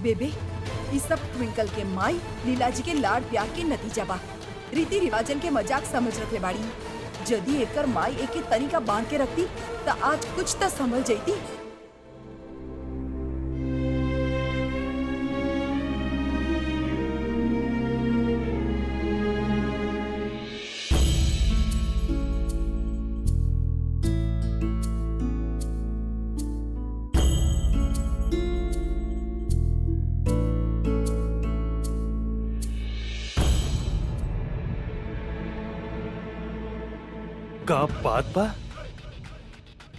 बेबे ये सब ट्विंकल के माई लीला जी के लाड प्यार के नतीजा बा। रीति रिवाजन के मजाक समझ रखे बाड़ी। यदि एकर माई एक तरीका बांध के रखती तो आज कुछ तो समझ जाती। का बात बा।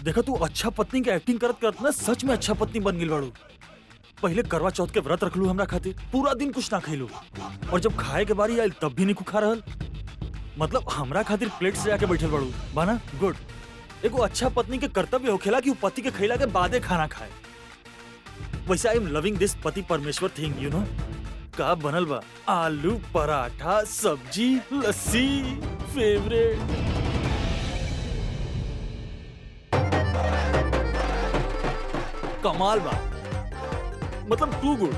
देखा तू अच्छा पत्नी के एक्टिंग करत करत ना सच में अच्छा पत्नी बन गिल बाड़ू। पहले करवा चौथ के व्रत रख लू हमरा खातिर, पूरा दिन कुछ ना खैलू, और जब खाए के बारी आयल तब भी नहीं खा रहल। मतलब हमरा खातिर प्लेट से जाके बैठल बाड़ू बाना। गुड। एगो अच्छा पत्नी के कर्तव्य होखेला कि वो पति के खैला के बादे खाना खाए। वैसे आई एम लविंग दिस पति परमेश्वर थिंग, यू नो। का बनल बा? आलू पराठा, सब्जी, लस्सी, फेवरेट। कमाल बा, मतलब टू गुड।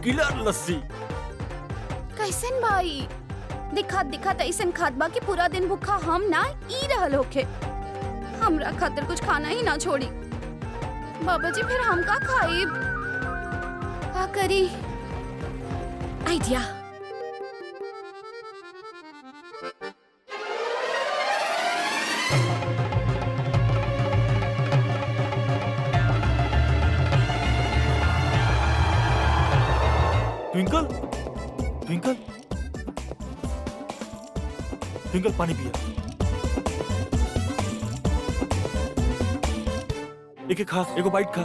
किलर लस्सी। कैसन भाई? दिखा दिखा ऐसन खात बा कि पूरा दिन भूखा हम ना ई रहल होखे। हमरा खातिर कुछ खाना ही ना छोड़ी। बाबा जी फिर हम का खाई? का करी? आइडिया। ट्विंकल, ट्विंकल, ट्विंकल पानी पिया। एक खा, एगो बाइट खा।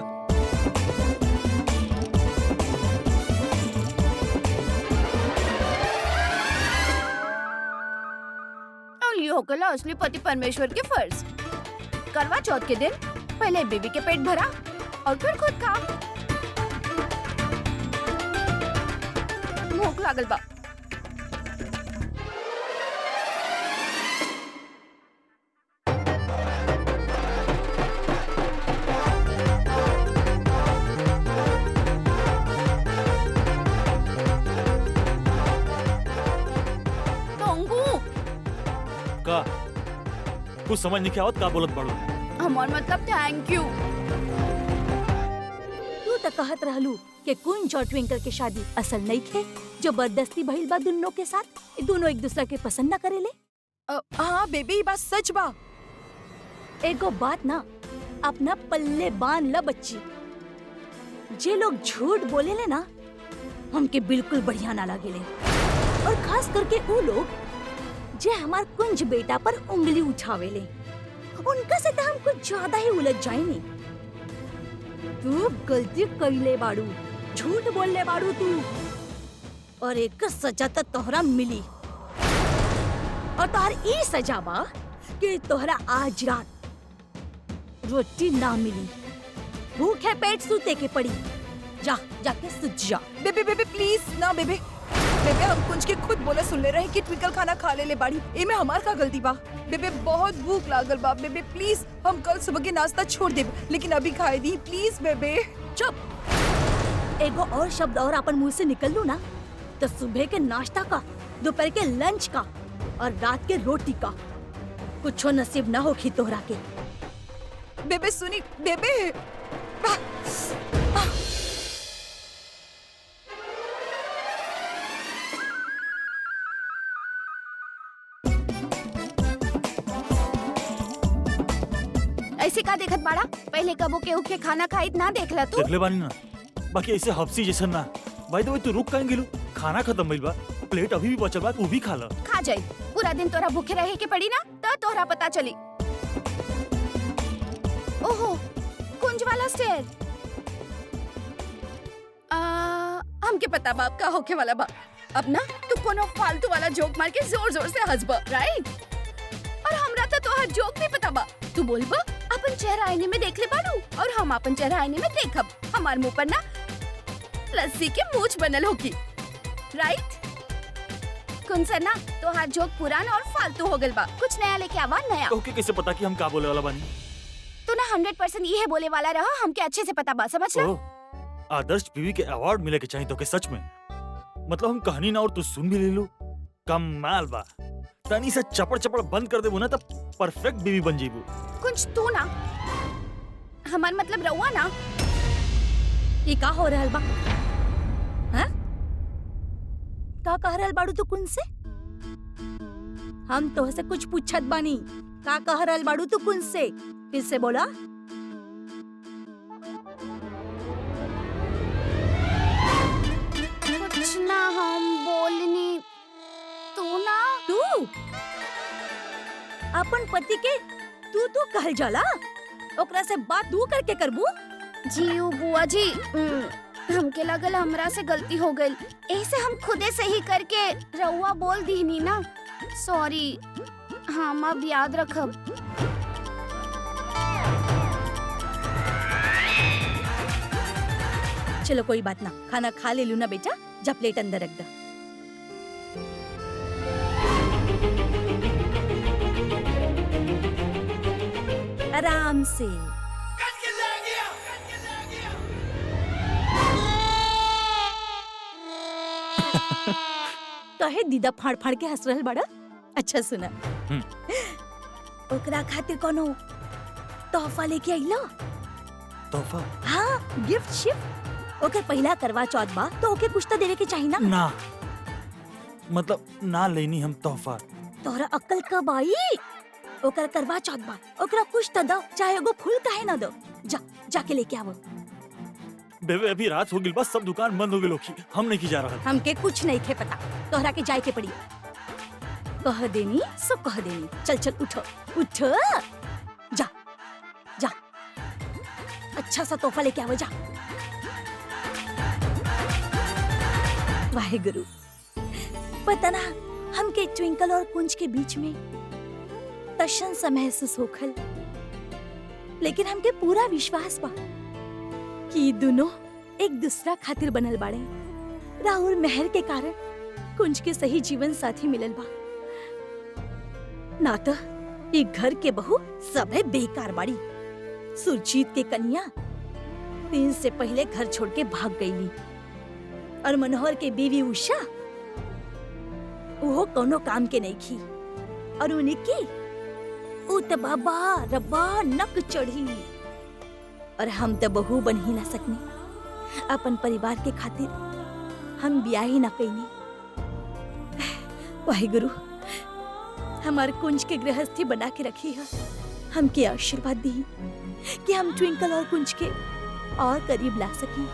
और ये होगला असली पति परमेश्वर के फर्ज। करवा चौथ के दिन पहले बेबी के पेट भरा और फिर खुद खा। भूख लागल बा। का कुछ समझ नहीं आवत का बोलत बाड़ू? हमार मतलब थैंक यू। तू तो कहत रहलू कि कुंज और ट्विंकल के शादी असल नहीं थे, जबरदस्ती भइल बा दोनों के साथ। दोनों एक दूसरे के पसंद ना करेले। हाँ बेबी ये बात सच बा। एगो बात ना अपना पल्ले बांध ला बच्ची। जे लोग झूठ बोलेले ना हमके बिल्कुल बढ़िया ना लागेले, और खास करके वो लोग जे हमार कुंज बेटा पर उंगली उठावेले। उनका से तो हम कुछ ज्यादा ही उलझ जाएनी। तू गलती कइले बाड़ू, झूठ बोलले बाड़ू तू, और एक सजा तो तोहरा मिली। और तोहर ई सजा बा कि तोहरा आज रात रोटी ना मिली, भूखे पेट सूते के पड़ी। जा जाके सुत जा। बेबे बेबे प्लीज ना बेबे। बेबे हम कुंज के खुद बोले सुन ले रहे कि ट्विंकल खाना खा ले बाड़ी। एमे हमार का गलती बा। बेबे बहुत भूख लागल बा। बेबे प्लीज हम कल सुबह के नाश्ता छोड़ देब, लेकिन अभी खाए दी प्लीज बेबे। चुप। एगो और शब्द और अपन मुंह से निकल लू ना तो सुबह के नाश्ता का, दोपहर के लंच का और रात के रोटी का कुछ नसीब ना होखी तोहरा के। बेबे सुनी बेबे। ऐसे का देखत बाड़ा? पहले कबो के उके खाना खाइत ना देखला तू? देखले बानी ना, बाकी ऐसे हफ्सी जैसन ना। भाई तो तू रुक काहे गेलू? खाना खत्म भइल बा, प्लेट अभी भी बचल बा, तू भी खा ल। खा जाई। पूरा दिन तोरा भूखे रहे के पड़ी ना तो तोरा पता चली। ओहो कुंज वाला स्टेयर। हमके पता बाप का होके वाला बा। अब ना तू कोनो फालतू वाला जोक मार के जोर जोर से हंसबा, राइट? और हमरा तो तोहर जोक नहीं पता बा। तू बोलबा अपन चेहरा आईने में देख ले बाड़ू, और हम अपन चेहरा आईने में देखब। हमार मुंह पर ना लस्सी के मूंछ बनल होगी, राइट? कुंसर ना तो हर जोक पुराना और फालतू हो गल बा। कुछ नया लेके आवा नया। तो कैसे पता कि हम का बोले वाला बानी? तू ना 100% ये बोले वाला रहा, हमके अच्छे से पता बा, समझ ला। ओह, आदर्श बीवी के अवार्ड मिले के चाहिए तो के सच में। मतलब हम कहानी ना और तू सुन भी ले लो। कमाल बा। तनी से चपड़ चपड़ बंद कर देबू ना तब परफेक्ट बीवी बन जीबू। कुछ तू ना, हमार मतलब रहुआ ना। ये का हो रहल बा? हाँ? का कह रहल बाड़ू तू कुन से? हम तो से कुछ पूछत बानी। का कह रहल बाड़ू तू कुन से? फिर से बोला। कुछ ना हम बोलनी। तू ना तू अपन पति के तू कहल जाला? ओकरा से बात तू करके करबू? जी बुआ जी, हमके लगल हमरा से गलती हो गई, ऐसे हम खुदे सही करके रउआ बोल दीनी ना। सॉरी, हम अब याद रखब। चलो कोई बात ना, खाना खा ले लू ना बेटा, जा प्लेट अंदर रख दे। आराम से। कहे दीदा फाड़ फाड़ के हंस रहल बड़ा। अच्छा सुना, ओकरा खातिर कोनो तोहफा लेके आइला? तोहफा? हाँ, गिफ्ट शिफ्ट। ओके पहला करवा चौथ बा तो ओके कुछ तो देवे के चाहिए ना। ना, मतलब ना लेनी हम तोहफा। तोहरा अक्ल कब आई? ओकर करवा चौथ बा, ओकरा कुछ तो दो, चाहे एगो फूल काहे ना दो। जा जाके लेके आवो। बेबे अभी रात हो गई, बस सब दुकान बंद हो गई लोग, हम नहीं की जा रहा। हमके कुछ नहीं खे पता, तोहरा के जाए के पड़ी। कह देनी सब कह देनी। चल चल उठो उठो, जा जा, अच्छा सा तोहफा लेके आवो जा। वाहेगुरु। पता ना हमके ट्विंकल और कुंज के बीच में तशन सा महसूस होखल, लेकिन हमके पूरा विश्वास बा कि दोनों एक दूसरा खातिर बनल बाड़े। राहुल मेहर के कारण कुंज के सही जीवन साथी मिलल बा। ना तो ये घर के बहू सबे बेकार बाड़ी। सुरजीत के कन्या 3 से पहले घर छोड़ के भाग गईली, और मनोहर के बीवी उषा वो कोनो काम के नहीं की, और उनकी उ त बाबा रब्बा नक चढ़ी। और हम तो बहू बन ही ना सकनी। अपन परिवार के खातिर हम ब्याह ही ना कईनी। वाहेगुरु, हमार कुंज के गृहस्थी बना के रखी है। हमके आशीर्वाद दी कि हम ट्विंकल और कुंज के और करीब ला सकी।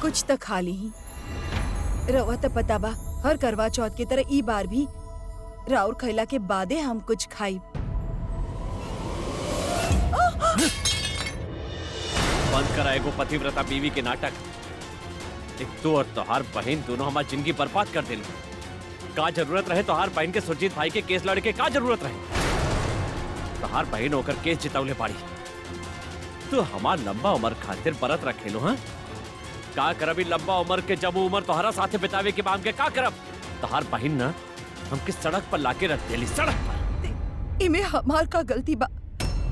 कुछ तो खा ली ही। रवा तो पता बा, हर करवा चौथ की तरह ई बार भी राउर खैला के बादे हम कुछ खाई। बंद करा एगो पतिव्रता बीवी के नाटक। एक तू और तोहार बहन दोनों हमारी जिंदगी बर्बाद कर देली। का जरूरत रहे तोहार बहन के सुरजीत भाई के केस लड़के? का जरूरत रहे? तोहार बहन होकर केस जितावले पाड़ी। तू हमार लंबा उम्र खातिर बरत रखे लो। हाँ, का करबी लंबा उम्र के जब उम्र तोहरा साथे बितावे के बाम के का करब? तोहार बहन ना हमके सड़क पर लाके रख देली, सड़क पर। इमे हमार का गलती बा।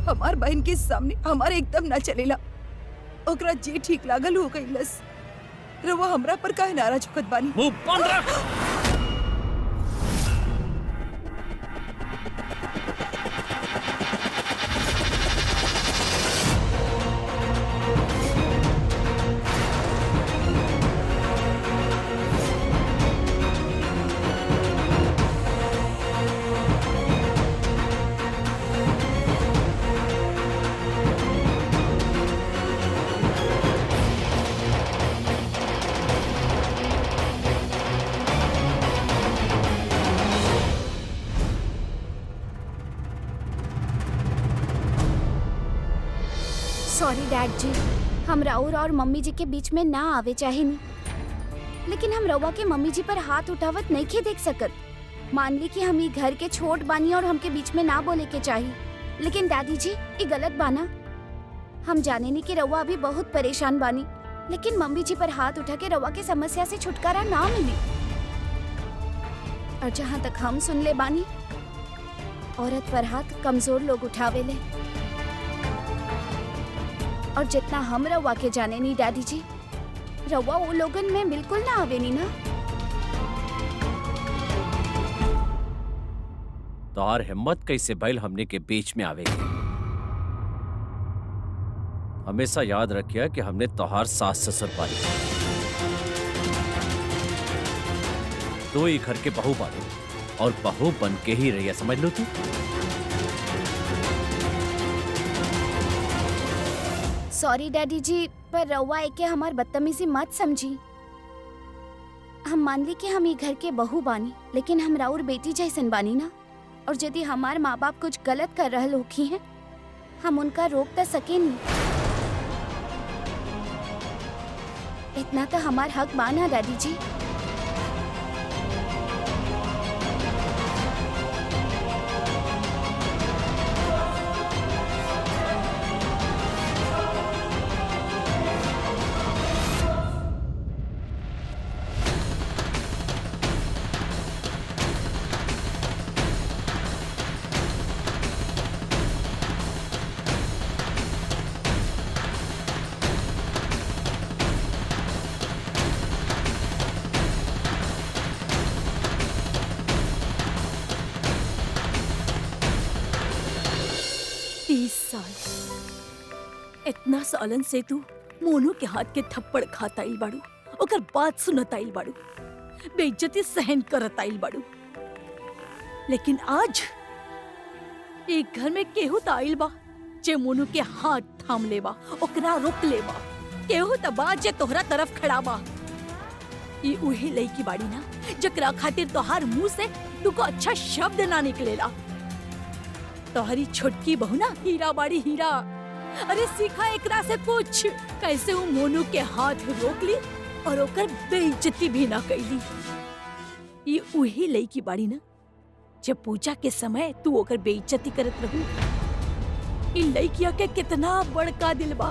हमार बहन के सामने हमारे एकदम ना चलेला। ओकरा जे ठीक लागल हो गईलस। रवा हमरा पर काहे नाराज होकत बानी? मुंह बंद रख। सॉरी डैड जी, हम राउर और मम्मी जी के बीच में ना आवे चाहे नहीं, लेकिन हम रउआ के मम्मी जी पर हाथ उठावत नहीं के देख सकत। मान ली कि हम ई घर के छोट बानी और हमके बीच में ना बोले के चाहिए, लेकिन दादी जी ये गलत बाना। हम जाने नहीं कि रउआ अभी बहुत परेशान बानी, लेकिन मम्मी जी पर हाथ उठा के रउआ के समस्या से छुटकारा ना मिली। और जहाँ तक हम सुन ले बानी, औरत पर हाथ कमजोर लोग उठावेले। और जितना हम रवा के जाने नी डैडी जी, रवा वो लोगन में बिल्कुल ना आवे नी ना। तोहार हिम्मत कैसे भइल हमने के बीच में आवेगी? हमेशा याद रखिया कि हमने तोहार सास ससुर पाली। तो ही घर के बहू बाड़ू और बहू बन के ही रहिया, समझ लो तू। सॉरी डैडी जी, पर रवा एके हमार बदतमीजी मत समझी। हम मान ली कि हम ये घर के बहू बानी, लेकिन हम राउर बेटी जैसन बानी ना। और यदि हमार माँ बाप कुछ गलत कर रहल होखी हैं, हम उनका रोक तो सके नहीं। इतना तो हमार हक बाना डैडी जी। इतना सालन से तू मोनू के हाथ के थप्पड़ खाता आइल बाड़ू, ओकर बात सुनत आइल बाड़ू, बेइज्जती सहन करत आइल बाड़ू। लेकिन आज एक घर में केहू त आइल बा जे मोनू के हाथ थाम लेबा, ओकरा रोक लेबा। केहू त बा जे तोहरा तरफ खड़ा बा। ई उही लईकी बाड़ी ना जकरा खातिर तोहार मुंह से तुको अच्छा शब्द ना निकलेला। तोहरी छोटकी बहू ना हीरा बाड़ी, हीरा। अरे सीखा एकरा से कुछ, कैसे वो मोनू के हाथ रोक ली और ओकर बेइज्जती भी ना कैली। ये उही लईकी बाड़ी ना जब पूजा के समय तू ओकर बेइज्जती करत रहू। इन लईकिया के कितना बड़का दिल बा।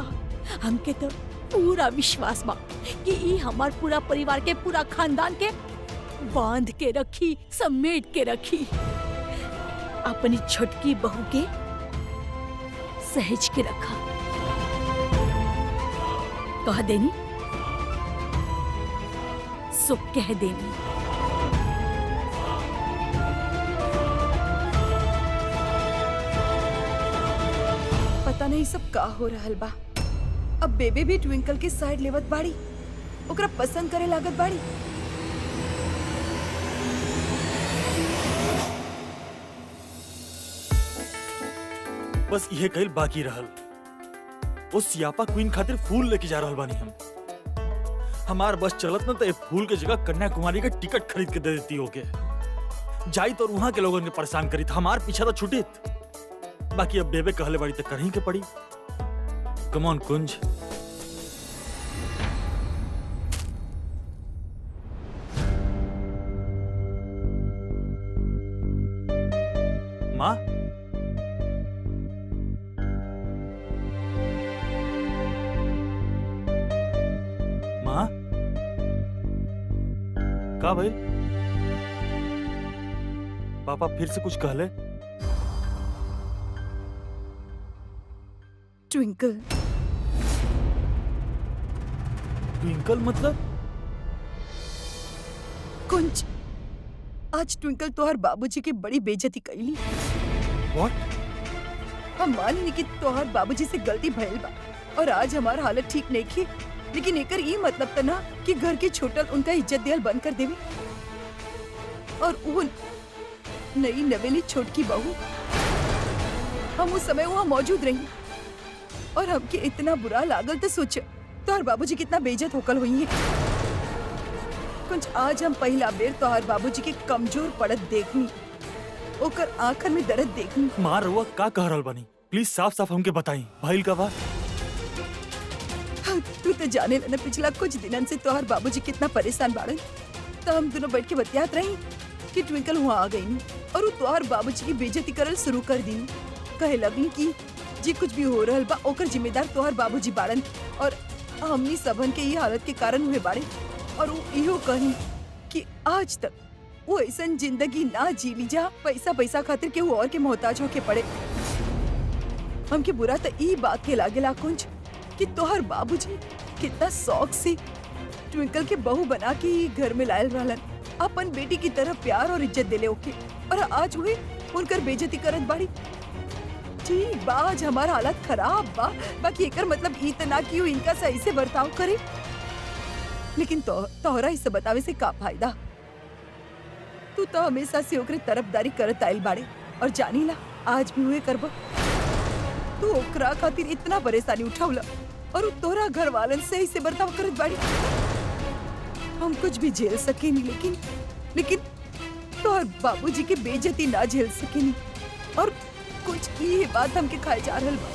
हमके तो पूरा विश्वास बा कि ई हमार पूरा परिवार के, पूरा खानदान के बांध के रखी, समेट के रखी। अपनी छोटकी बहू के सहेज के रखा। कह देनी सो कह देनी। पता नहीं सब का हो रहल बा। अब बेबे भी ट्विंकल के साइड लेवत बाड़ी, ओकरा पसंद करे लागत बाड़ी। बस यह कहिल बाकी रहल। उस सियापा क्वीन खातिर फूल लेके जा रहल बानी हम। हमार बस चलत न तो फूल के जगह कन्याकुमारी का टिकट खरीद के दे देती होके जाई तो वहां के लोगों ने परेशान करी था। हमार पीछा तो छुटित। बाकी अब बेबे कहले बाड़ी तो करही के पड़ी। कम ऑन कुंज। माँ, माँ, का भाई? पापा फिर से कुछ कहले? ट्विंकल। ट्विंकल मतलब? कुंज, आज ट्विंकल तोहर बाबूजी की बड़ी बेइज्जती कैली। व्हाट? हम मानी कि तोहर बाबूजी से गलती भइल बा और आज हमार हालत ठीक नहीं की, लेकिन एकर ई मतलब त ना कि घर की छोटल उनका इज्जत देहल बंद कर देवी। और वो नई नवेली छोटकी बहू, हम उस समय वहाँ मौजूद रही और हमके इतना बुरा लागल तो सोच तोहर बाबूजी कितना बेइज्जत होकल हुई है। कुछ आज हम पहला बेर तोहर बाबूजी के कमजोर पड़त देखनी, ओकर आंखन में दर्द देखनी। माँ रउआ का कह रहल बानी? प्लीज साफ साफ हमके बताई भाईल का बा। तू तो जाने ना पिछला कुछ दिनन से तोहर बाबूजी कितना परेशान बाड़न। तो हम दोनों बैठ के बतियात रही कि ट्विंकल वहाँ आ गई और वो तोहर बाबूजी की बेइज्जती करल शुरू कर दी। कहे लगनी कि जी कुछ भी हो रहल बा ओकर जिम्मेदार तोहर बाबूजी बाड़न और हमनी सबन के ये हालत के कारण हुए बाड़े। और वो इहो कही कि आज तक वो ऐसा जिंदगी ना जी ली जा पैसा पैसा खातिर केहू और के मोहताज होके पड़े। हमके बुरा तो ई बात के लागेला कुंज कि तोहर बाबूजी कितना शौक से ट्विंकल के बहू बना के ही घर में लायल रहलन, अपन बेटी की तरह प्यार और इज्जत दिले ओके, और आज हुए उनकर बेइज्जती करत बाड़ी। ठीक बा, आज हमारा हालत खराब बा, बाकी एकर मतलब ई त ना कि वो इनका सही से बर्ताव करे, लेकिन तोहरा इसे बतावे से का फायदा। तू तो हमेशा से ओकरे तरफदारी करत आइल बाड़े और जानी ला आज भी हुए करब। तू ओकरा खातिर इतना परेशानी उठावला और तोरा घर वालन से इसे बर्ताव करत बाड़ी। हम कुछ भी झेल सकेनी, लेकिन तोहर बाबूजी के बेइज्जती ना झेल सकेनी, और कुछ ये बात हमके खाए जा रहल बा।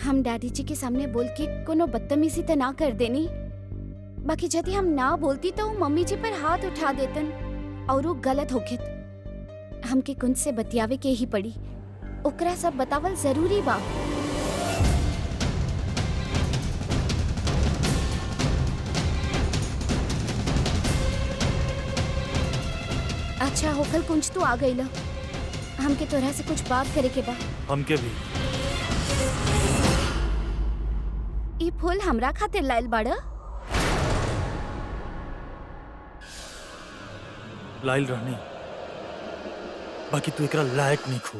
हम डैडी जी के सामने बोल के कोनो बदतमीजी तो ना कर देनी, बाकी यदि हम ना बोलती तो वो मम्मी जी पर हाथ उठा देतन और वो गलत होखित। हमके कुंज से बतियावे के ही पड़ी, ओकरा सब बतावल जरूरी बा। अच्छा होखल कुंज तू आ गईला, हमके तोरा से कुछ बात करे के बा। हमके भी। ई फूल हमरा खातिर लाइल बाड़ा? लाइल रहनी, बाकी तू एकरा लायक नहीं खो।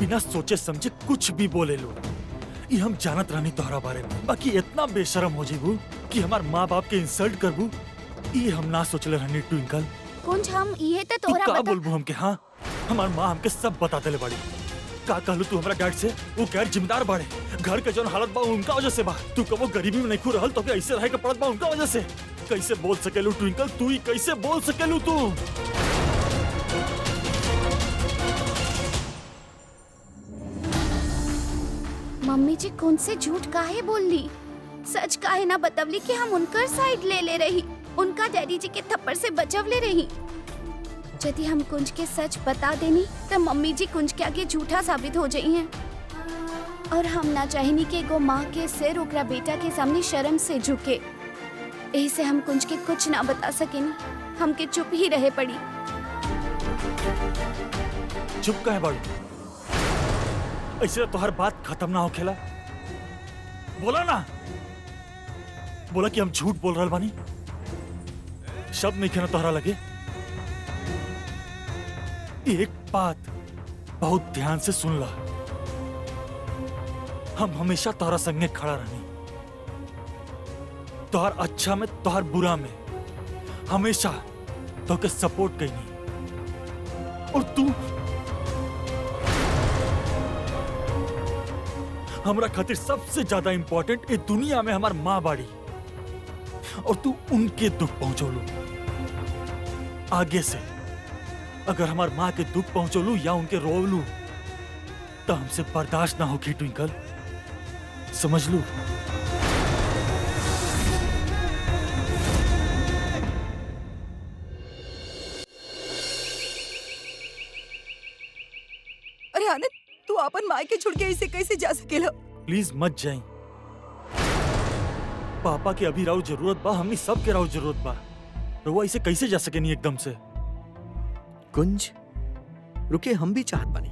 बिना सोचे समझे कुछ भी बोले लो। ये हम जानत रहनी तोहरा बारे में, बाकी इतना बेशरम हो जीबू कि हमार माँ बाप के इंसल्ट करबू, ये हम ना सोचले रहनी ट्विंकल। कुंज हम ये तो तू तोरा का बता। बोलबू हमके? हाँ, हमार माँ हमके सब बता देले बाड़ी। का कहलू तू हमरा डैड से? वो गैर जिम्मेदार बाड़े, घर के जौन हालत बा उनका वजह से बा। तू कबो गरीबी में नहीं खू रहल तो के ऐसे रहे के पड़त बा उनका वजह से। कैसे बोल सकेलू ट्विंकल? तू ही कैसे बोल सकेलू तू? मम्मी जी कौन से झूठ काहे बोलली? सच काहे ना बतवली कि हम उनकर साइड ले रही, उनका डैडी जी के थप्पड़ से बचव ले रही। यदि हम कुंज के सच बता देनी तो मम्मी जी कुंज के आगे झूठा साबित हो जाई हैं, और हम ना चाहेनी कि एगो माँ के सिर ओकरा बेटा के सामने शर्म से झुके। यही से हम कुंज के कुछ ना बता सकेनी, हमके चुप ही रहे पड़ी। चुप काहे बाड़ू? ऐसे तो हर बात खत्म ना होखेला। बोला ना, बोला कि हम झूठ बोल रहल बानी। शब्द नहीं खेना तोहरा लगे। एक बात बहुत ध्यान से सुन ला, हम हमेशा तोहरा संगे खड़ा रहनी, तोहर अच्छा में तोहर बुरा में हमेशा तोके सपोर्ट कईनी। और तू हमरा खातिर सबसे ज्यादा इंपॉर्टेंट इस दुनिया में हमार माँ बाड़ी, और तू उनके दुख पहुंचोलू। आगे से अगर हमार माँ के दुख पहुंचोलू या उनके रोवलू तो हमसे बर्दाश्त ना होगी ट्विंकल, समझ लू। अरे आनंद, तू अपन माँ के छोड़ के ऐसे कैसे जा सकेला? प्लीज मत जाई। पापा के अभी राव जरूरत बा, हमनी सब के राव जरूरत बा। रउआ ऐसे कैसे जा सके नहीं एकदम से? कुंज रुके, हम भी चाहत बानी,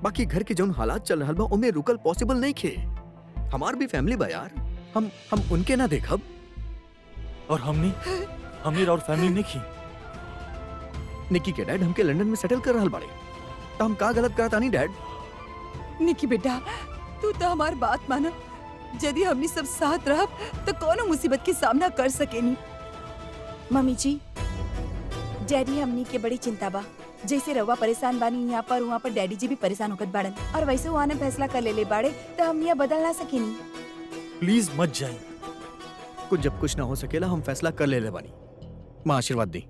बाकी घर के जौन हालात चल रहल बा ओमे रुकल पॉसिबल नहीं खे। हमार भी फैमिली बा यार, हम उनके ना देखब। और हमनी राव फैमिली नहीं की। निकी के डैड हमके लंदन में सेटल कर रहल बाड़े, तो हम का गलत करत आनी डैड? निकी बेटा, तू तो हमार बात माना। यदि हमनी सब साथ रहब तो कोनो मुसीबत के सामना कर सकेनी। मम्मी जी, डैडी हमनी के बड़ी चिंता बा। जैसे रउआ परेशान बानी यहाँ पर, वहाँ पर डैडी जी भी परेशान होकर बाड़न, और वैसे वहाँ ने फैसला कर ले बाड़े तो हम यहाँ बदल ना सकेनी। प्लीज मत जाई। कुछ जब कुछ ना हो सकेला हम फैसला कर ले बानी। माँ आशीर्वाद दी।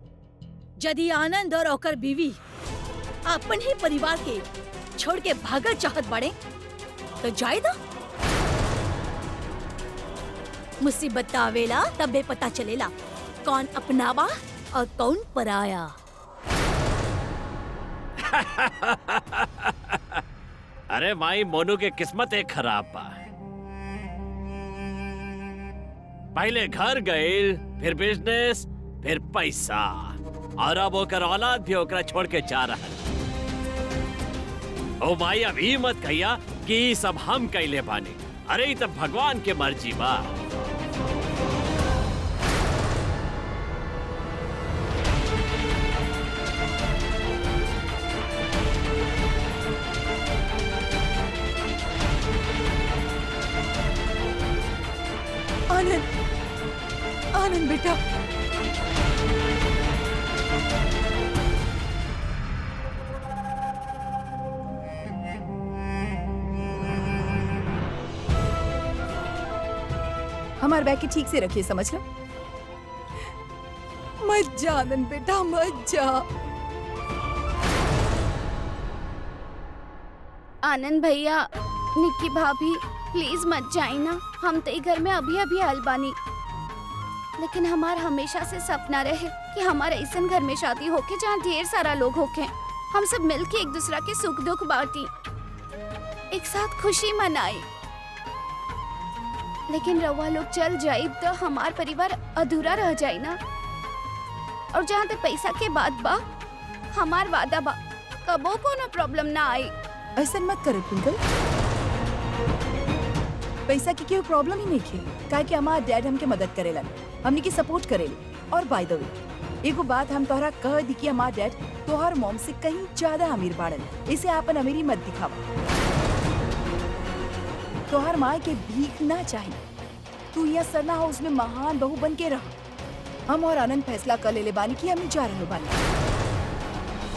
यदि आनंद और ओकर बीवी अपन ही परिवार के छोड़ के भागल चाहत बाड़े तो जाए दो। मुसीबत आवेला तबे पता चलेला कौन अपनावा और कौन पराया। अरे माई मोनू के किस्मत एक खराब बा। पहले घर गईल, फिर बिजनेस, फिर पैसा, और अब ओकर औलाद भी ओकरा छोड़ के जा रहा। ओ माई अब ई मत कहिया कि ई सब हम कैले बानी। अरे ई तब भगवान के मर्जी बा। आनंद, आनंद बेटा, हमारे बैग के ठीक से रखिए, समझ लो। मत जा आनंद बेटा, मत जा। आनंद भैया, निक्की भाभी, प्लीज मत जाई ना। हम तो घर में अभी अभी आयल बानी, लेकिन हमार हमेशा से सपना रहे कि हमारे ऐसा घर में शादी होके जहाँ ढेर सारा लोग होके, हम सब मिलके एक दूसरा के सुख दुख बांटी, एक साथ खुशी मनाई। लेकिन रवा लोग चल जाए तो हमार परिवार अधूरा रह जाए ना। और जहाँ तक पैसा के बात बा, हमार वादा बा कबो कोनो प्रॉब्लम ना आई। ऐसा मत करो ट्विंकल, पैसा की कोई प्रॉब्लम ही नहीं है। काहे कि हमार डैड हमके मदद करेलन, हमनी की सपोर्ट करेले। और बाय द वे एगो बात हम तोहरा कह दी कि हमार डैड तोहर मॉम से कहीं ज्यादा अमीर बाड़न, इसे आपन अमीरी मत दिखावा। तोहर माँ के भीख ना चाहिए। तू यहाँ सरना हाउस में महान बहू बन के रह। हम और आनंद फैसला कर ले बानी कि हम जा रहे बानी।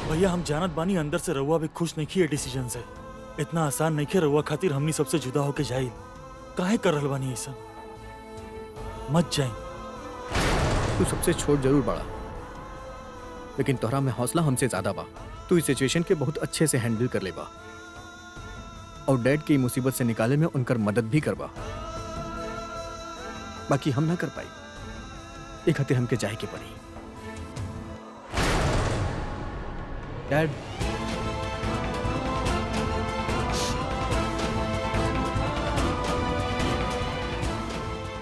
भैया हम जानत बानी अंदर से रउआ भी खुश नहीं किए डिसीजन से। इतना आसान नहीं खे रउआ खातिर हमनी सबसे जुदा होके जाई। काहे कर रहल बानी ऐसा? मत जाई। तू सबसे छोट जरूर बड़ा, लेकिन तोहरा में हौसला हमसे ज्यादा बा। तू इस सिचुएशन के बहुत अच्छे से हैंडल कर लेबा और डैड की मुसीबत से निकाले में उनकर मदद भी करबा। बाकी हम ना कर पाई, एक खातिर हमके जाए के पड़ी। डैड,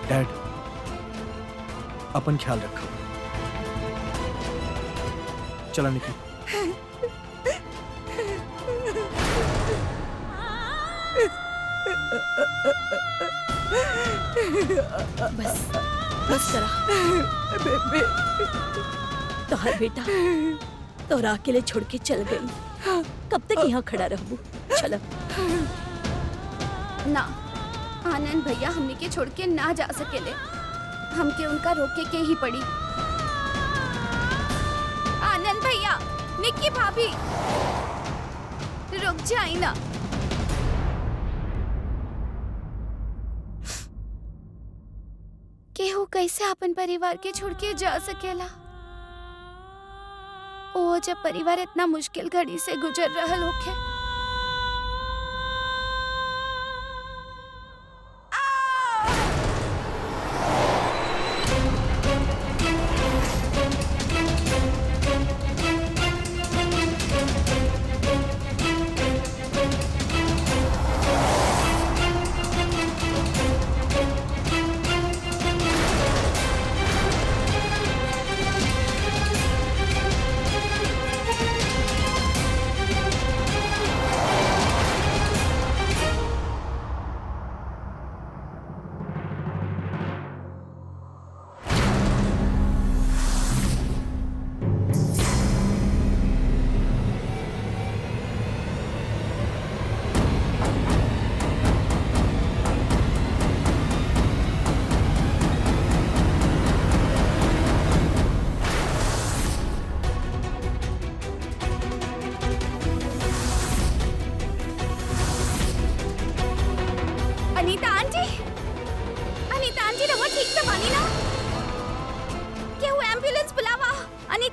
डैड अपन ख्याल रखो। चला निकल। बस बस करा। बेबे, तोहर बेटा तोरा अकेले छोड़ के चल गई। कब तक यहाँ खड़ा रहबू? चलो। ना, आनंद भैया हमने के छोड़ के ना जा सकेले। हमके उनका रोके के ही पड़ी। आनंद भैया, निक्की भाभी, रुक जाई ना। केहू कैसे अपन परिवार के छोड़ के जा सकेला? ओ जब परिवार इतना मुश्किल घड़ी से गुजर रहल होखे।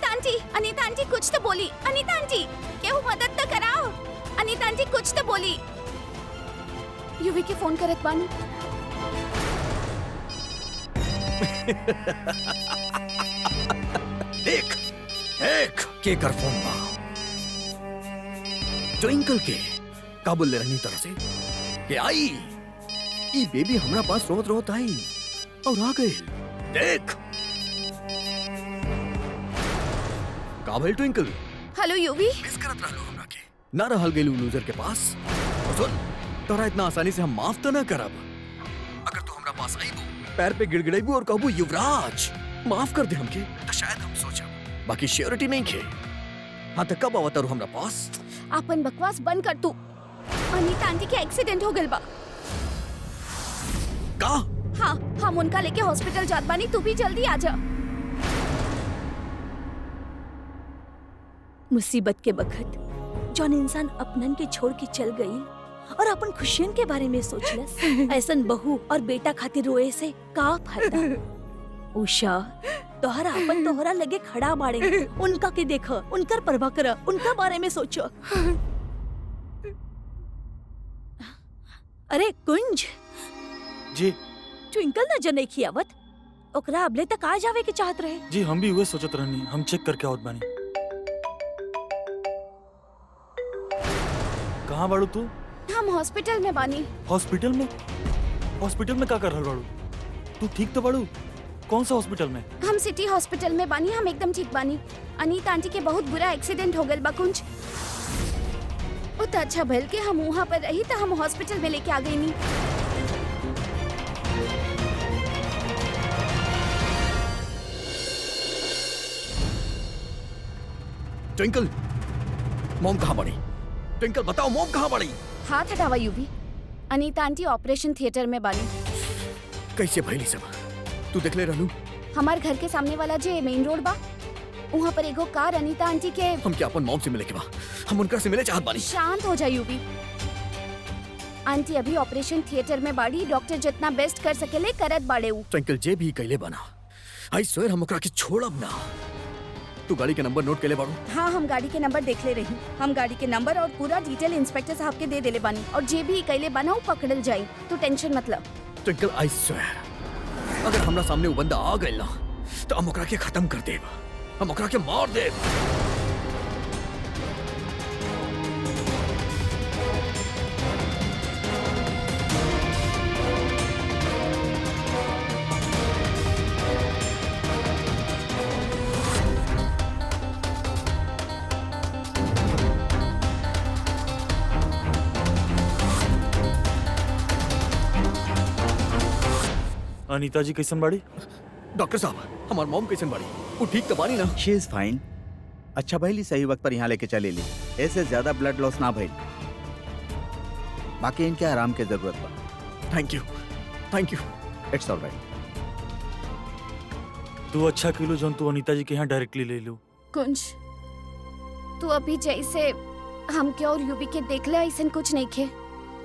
अनीता आंटी कुछ तो बोली। अनीता आंटी केहू मदद तो कराओ। अनीता आंटी कुछ तो बोली। युवी के फोन करत बानी। देख देख के कर फोन बा ट्विंकल के का बोल ले रही तरह से कि आई ई बेबी हमरा पास रोत रोत आई और आ गई। देख का भेल ट्विंकल हेलो युवी। मिस करत रहलो हमरा के ना रहल गेलू लूजर के पास। और सुन तोरा इतना आसानी से हम माफ तो ना करब। अगर तू हमरा पास आईबू पैर पे गिड़गिड़ाईबू और कहबू युवराज माफ कर दे हमके तो शायद हम सोचब। बाकी श्योरिटी नहीं खे। हाँ तो कब आवत हमरा पास? अपन बकवास बंद कर तू। अनीता आंटी के एक्सीडेंट हो गइल बा। का? हाँ हम उनका लेके हॉस्पिटल जात बानी। तू भी जल्दी आ जा। मुसीबत के वक्त जौन इंसान अपनन के छोड़ के चल गई और अपन खुशियन के बारे में सोचलस, ऐसन बहू और बेटा खातिर रोए से का फायदा? उषा तोहरा अपन तोहरा लगे खड़ा बाड़े। उनका के देख, उनकर परवाह कर, उनका बारे में सोचो। अरे कुंज जी ट्विंकल नजर नहीं खियावत। ओकरा अबले तक आ जावे के चाहत रहे। जी हम भी हुए सोचत रहनी। हम चेक करके आवत बानी। कहाँ बाड़ू तू? हम हॉस्पिटल में बानी। हॉस्पिटल में? हॉस्पिटल में का कर रहल बाड़ू? तू ठीक तो बाड़ू? कौन सा हॉस्पिटल में? हम सिटी हॉस्पिटल में बानी। हम एकदम ठीक बानी। अनीता आंटी के बहुत बुरा एक्सीडेंट हो गइल बा कुंज। उतना अच्छा भइल के हम वहाँ पर रही तो हम हॉस्पिटल में लेके आ गई नी। ट्विंकल मॉम कहाँ पड़ी? ट्विंकल बताओ मॉम कहाँ पड़ी? हाथ हटावा युवी। अनीता आंटी ऑपरेशन थिएटर में बानी। कैसे भइली सब? तू देख ले रहलू? हमार घर के सामने वाला जे मेन रोड बा वहाँ पर एगो कार अनीता आंटी के। हम क्या अपन मॉम से मिले के बा? हम उनका से मिले चाहत बानी। शांत हो जा युवी। आंटी अभी ऑपरेशन थिएटर में बाड़ी। डॉक्टर जितना बेस्ट कर सकेले करत बाड़े उ। ट्विंकल जे भी कैले बना आई स्वेयर हम ओकरा के छोड़ब ना। तू गाड़ी के नंबर नोट कैले बाड़ू? हाँ हम गाड़ी के नंबर देख ले रही। हम गाड़ी के नंबर और पूरा डिटेल इंस्पेक्टर साहब के दे देले बानी और जे भी कैले बना वो पकड़ल जाई। तू टेंशन मत ल। ट्विंकल आई स्वेयर अगर हमरा सामने वो बंदा आ गइल ना तो हम ओकरा के खत्म कर देब। हम ओकरा के मार देब। अनीता जी कैसन बाड़ी? डॉक्टर साहब हमार मॉम कैसन बाड़ी? वो ठीक तो बानी ना? She is fine. अच्छा भइली सही वक्त पर यहाँ लेके चले ली। ऐसे ज्यादा ब्लड लॉस ना भइल। बाकी इनके आराम के जरूरत बा। Thank you thank you. It's alright. तू अच्छा किलो जौन तू अनीता जी के यहाँ डायरेक्टली ले लो। कुंज तू अभी जैसे हमके और युवी के देख ले ऐसा कुछ नहीं खे।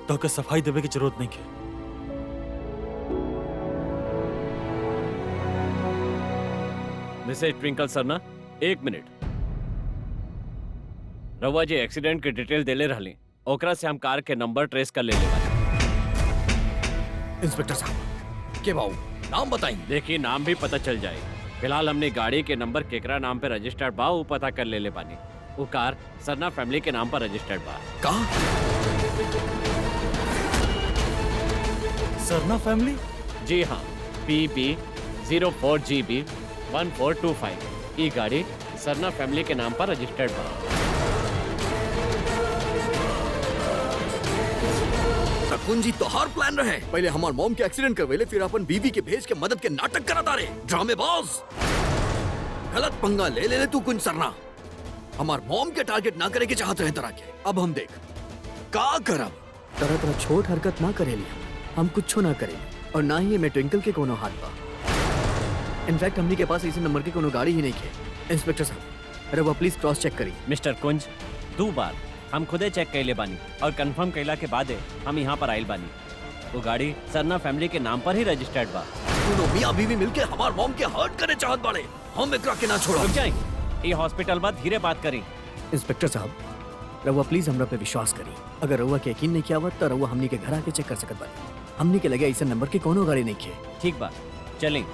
तो के सफाई देवे की जरूरत नहीं है। मिसेज ट्विंकल सरना एक मिनट। रवा जी एक्सीडेंट के डिटेल देले रहली। ओकरा से हम कार के नंबर ट्रेस कर ले बानी। इंस्पेक्टर साहब के बाऊ नाम बताई। देखिए नाम भी पता चल जाए। फिलहाल हमने गाड़ी के नंबर केकरा नाम पे रजिस्टर्ड बा वो पता कर ले बानी। वो कार सरना फैमिली के नाम पर रजिस्टर्ड बा। का? सरना फैमिली? जी हाँ PB 04GB 1425। ये गाड़ी सरना फैमिली के नाम पर रजिस्टर्ड बा। कुंजी तोहार प्लान रहे। पहले हमार मॉम के एक्सीडेंट करवेले फिर अपन बीवी के भेज के मदद के नाटक करत आ रे। ड्रामेबाज। गलत पंगा ले ले तू कुंज सरना। हमार मॉम के टारगेट ना करे के चाहत रहे तरह के। अब हम देख का करब। तरह तरह छोट हरकत ना करेली। हम कुछ ना करेली और ना ही मैं ट्विंकल के कोनो हाथ बा। इनफैक्ट हमनी के पास इसी नंबर के कोनो गाड़ी ही नहीं है। इंस्पेक्टर साहब अरे वो प्लीज क्रॉस चेक करी। मिस्टर कुंज 2 बार हम खुदे चेक कैले बानी और कंफर्म कैला के बाद हम यहाँ पर आइल बानी। वो गाड़ी सरना फैमिली के नाम पर ही रजिस्टर्ड बा। दोनों मियां बीवी मिलके हमार मॉम के हर्ट करे चाहत बाड़े। हम एकरा के ना छोड़ो। रुक जाए। ये हॉस्पिटल में धीरे बात करी। इंस्पेक्टर साहब, रउआ प्लीज हमरा पे विश्वास करी। अगर रउआ के यकीन नहीं किया हुआ तो रउआ हमनी के घर आके चेक कर सकत बानी। हमनी के लगे ऐसा नंबर के कोनो गाड़ी नहीं खे। ठीक बा, चलें।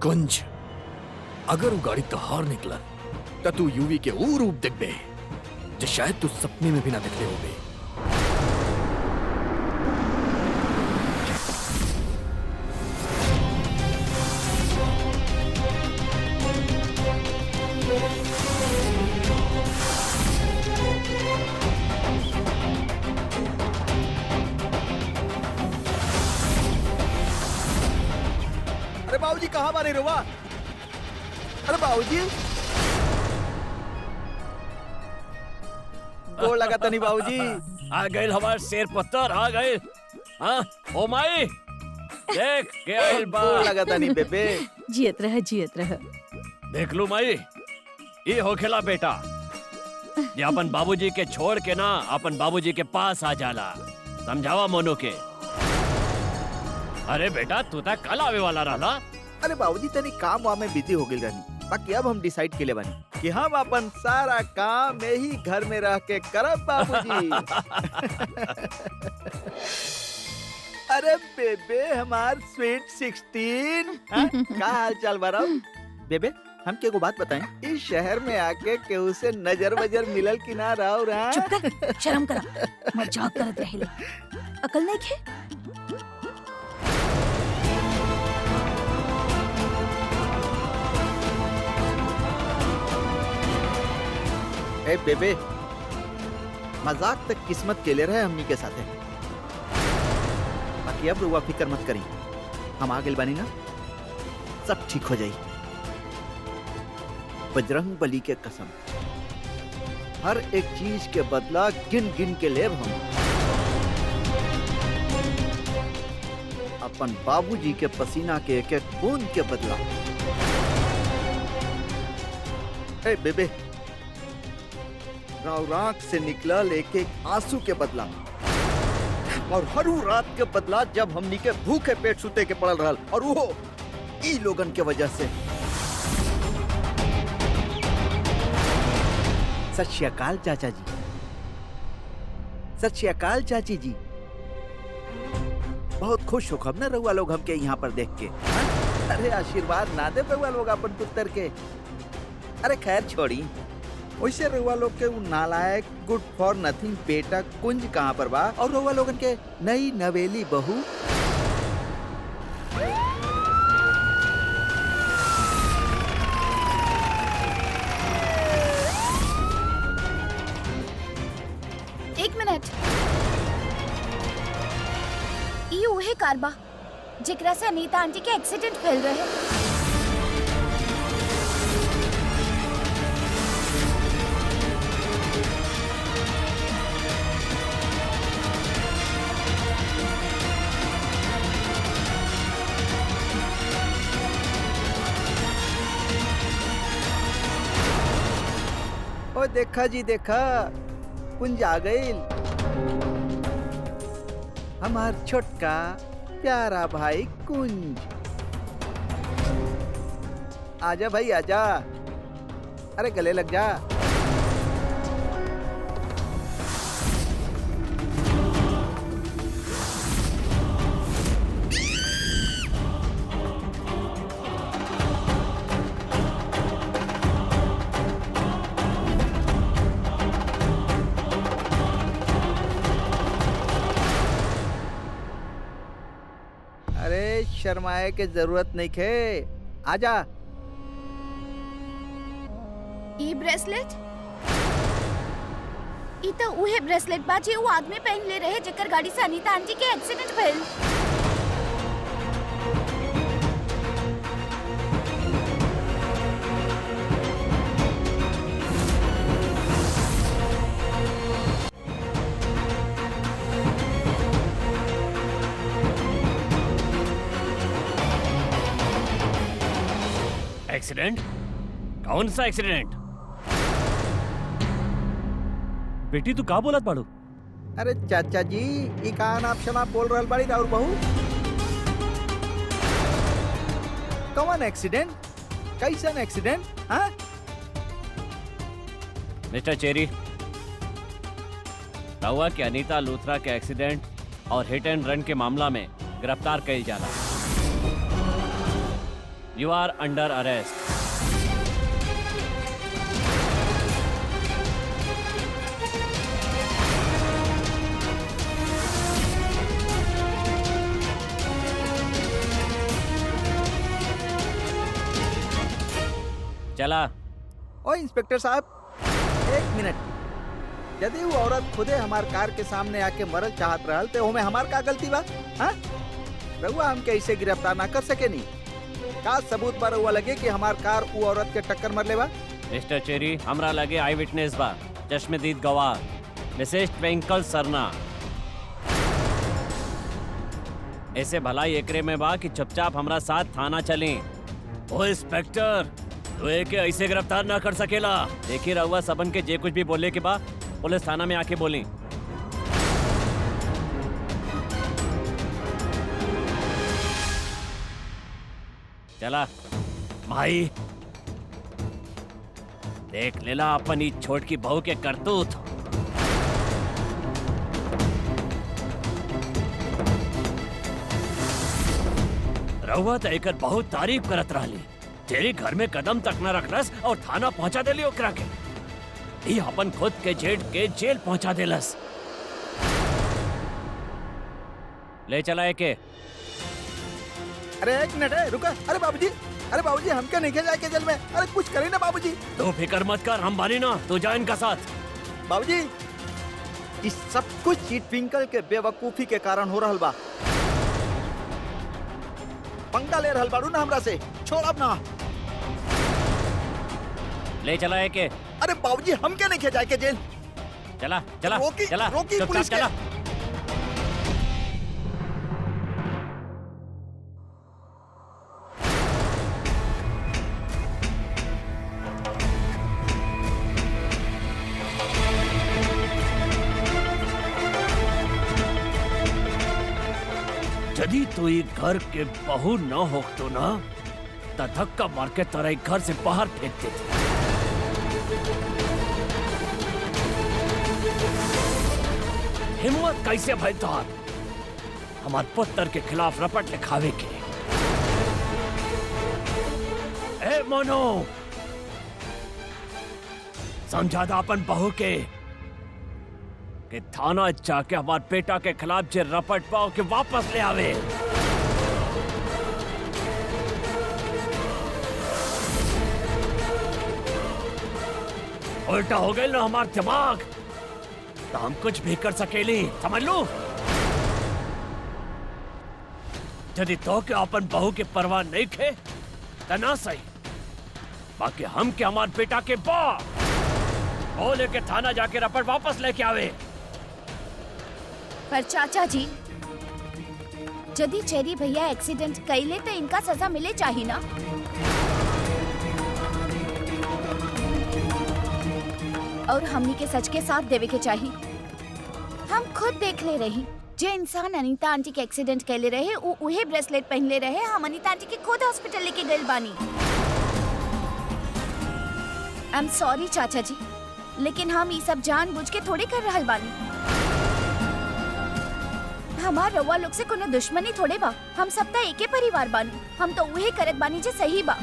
कुंज, अगर वो गाड़ी तहार निकला तो तू यूवी के ऊ रूप देखबे जो शायद तू सपने में भी ना देखले होबे। अरे बाबूजी कहाँ बारे रुआ? अरे बाबूजी गोड़ लगा तनी बाबूजी। आ गए हमारे शेर पत्थर, आ गए। हाँ ओ माई, देख के आइल बा। गोड़ लगा तनी बेबे। जियत रह जियत रह। देख लू माई, ये होखेला बेटा ये अपन बाबूजी के छोड़ के ना अपन बाबूजी के पास आ जाला। समझावा मोनू के। अरे बेटा तू तो कल आवे वाला रहा। अरे बाबूजी तनी काम वाम में बिजी हो गई रहनी। बाकी अब हम डिसाइड के लिए बनी कि हम अपन सारा काम यही घर में रह के करब बाबूजी। अरे बेबे हमार स्वीट 16, का हाल चाल बाराव? बेबे हम के को बात बताएं, इस शहर में आके केहू से नजर वजर मिलल कि ना राव रहा? चुप कर, शर्म करा। मजाक करत रहेले। अकल नहीं खे? ए बेबे मजाक तक किस्मत के ले रहे हमनी के साथ है। बाकी अब रुआ फिक्र मत करी, हम आ गए बानी ना, सब ठीक हो जाई। बजरंग बली के कसम, हर एक चीज के बदला गिन गिन के लेब हम। अपन बाबूजी के पसीना के एक एक बूंद के बदला। ए बेबे राव राख से निकला एक एक आंसू के बदला, और हर रात के बदला जब हमनी के भूखे पेट सुते के पड़ल रहल, और वो ई लोगन के वजह से। सत श्री अकाल चाचा जी। सत श्री अकाल चाची जी। बहुत खुश हो खब ना रउआ लोग हमके यहाँ पर देख के। हाँ? अरे आशीर्वाद ना दे रउआ लोग अपन पुत्र के। अरे खैर छोड़ी, वैसे रउआ लोग के उ नालायक गुड फॉर नथिंग बेटा कुंज कहाँ पर बा, और रउआ लोगन के नई नवेली बहू? एक मिनट, ये उहे कार बा जेकरा से अनीता आंटी के एक्सीडेंट फैल रहे। ओ देखा जी देखा, कुंज आ गईल। हमार छोटका प्यारा भाई कुंज। आजा भाई आजा, अरे गले लग जा। अरे शर्माए के जरूरत नहीं खे, आजा। ई ब्रेसलेट, ई तो उहे ब्रेसलेट बा जे वो आदमी पहन ले रहे जेकर गाड़ी से अनीता आंटी के एक्सीडेंट भइल। एक्सीडेंट? कौन सा एक्सीडेंट? बेटी तू का बोलत बाड़ू? अरे चाचा जी, ई कान आप शनाप बोल रहल बाड़ी राउर बहू? कौन एक्सीडेंट? कैसन एक्सीडेंट? हाँ? मिस्टर चेरी, रहुआ के अनीता लूथरा के एक्सीडेंट और हिट एंड रन के मामला में गिरफ्तार कइल जाला। You are under arrest. चला। ओ इंस्पेक्टर साहब, एक मिनट। यदि वो औरत खुदे हमार कार के सामने आके मरल चाहत रहल तो ओमे हमार का गलती बा? हाँ? रउआ हमके ऐसे गिरफ्तार ना कर सके नी। का सबूत बा रउआ लगे कि हमार कार वो औरत के टक्कर मरले बा? मिस्टर चेरी, हमरा लगे आई विटनेस बा, चश्मदीद गवाह मिसेस ट्विंकल सरना। ऐसे भलाई एकरे में बा कि चुपचाप हमरा साथ थाना चली। ओ इंस्पेक्टर, तो एके ऐसे गिरफ्तार ना कर सकेला। देखिए रहुआ सबन के जे कुछ भी बोले के बा पुलिस थाना में आके बोली। चला भाई, देख लेला अपन ई छोट की बहू के करतूत। रहुआ तो एकर बहुत तारीफ करत रहली। तेरे घर में कदम तक न रखलस और थाना पहुंचा देली ओकरा के। ई अपन खुद के जेठ के जेल पहुंचा देलस। ले चला के। अरे एक मिनट है, रुका। अरे बाबूजी, अरे बाबूजी, हमके नहीं जाए के जेल में। अरे कुछ करी ना बाबूजी। तू फिक्र मत कर, हम बानी ना, तू जा इनका साथ। बाबूजी, इस सब कुछ चीट ट्विंकल के बेवकूफी के कारण हो रहल बा। पंगा ले रहल बाड़ू ना हमरा से, छोड़ब ना। ले चला के। अरे बाबूजी, हमके नहीं जाए के जेल। चला चला रोकी, चला, रोकी चुपचाप पुलिस के। चला। यदि तू ये घर के बहू न हो तो ना, तो धक्का मार के तेरा घर से बाहर फेंक देते। हिम्मत कैसे भाई तुहार हमार पुत्र के खिलाफ रपट लिखावे के? ए मोनो, समझा दा अपन बहू के कि थाना जाके हमार बेटा के खिलाफ जे रपट पाओ के वापस ले आवे। उल्टा हो गए ना हमार दिमाग, तो हम कुछ भी कर सकेली, समझ लो। यदि तो के अपन बहू के परवाह नहीं खे तो ना सही, बाकी हम के हमार बेटा के वो लेके थाना जाके रपट वापस लेके आवे। पर चाचा जी, यदि चेरी भैया एक्सीडेंट कैले तो इनका सजा मिले चाहिए ना। और हमनी के सच के साथ देवे के चाहिए। हम खुद देख ले रही, जे इंसान अनीता आंटी के एक्सीडेंट कैले रहे उहे ब्रेसलेट पहनले रहे। हम अनीता आंटी के खुद हॉस्पिटल लेके गए बानी। आई एम सॉरी चाचा जी, लेकिन हम ये सब जानबूझ के थोड़े कर रहल बानी। हमार रउआ लोग से कोनो दुश्मनी थोड़े बा। हम सब ता एके परिवार बानी। हम तो उहे करत बानी जे सही बा।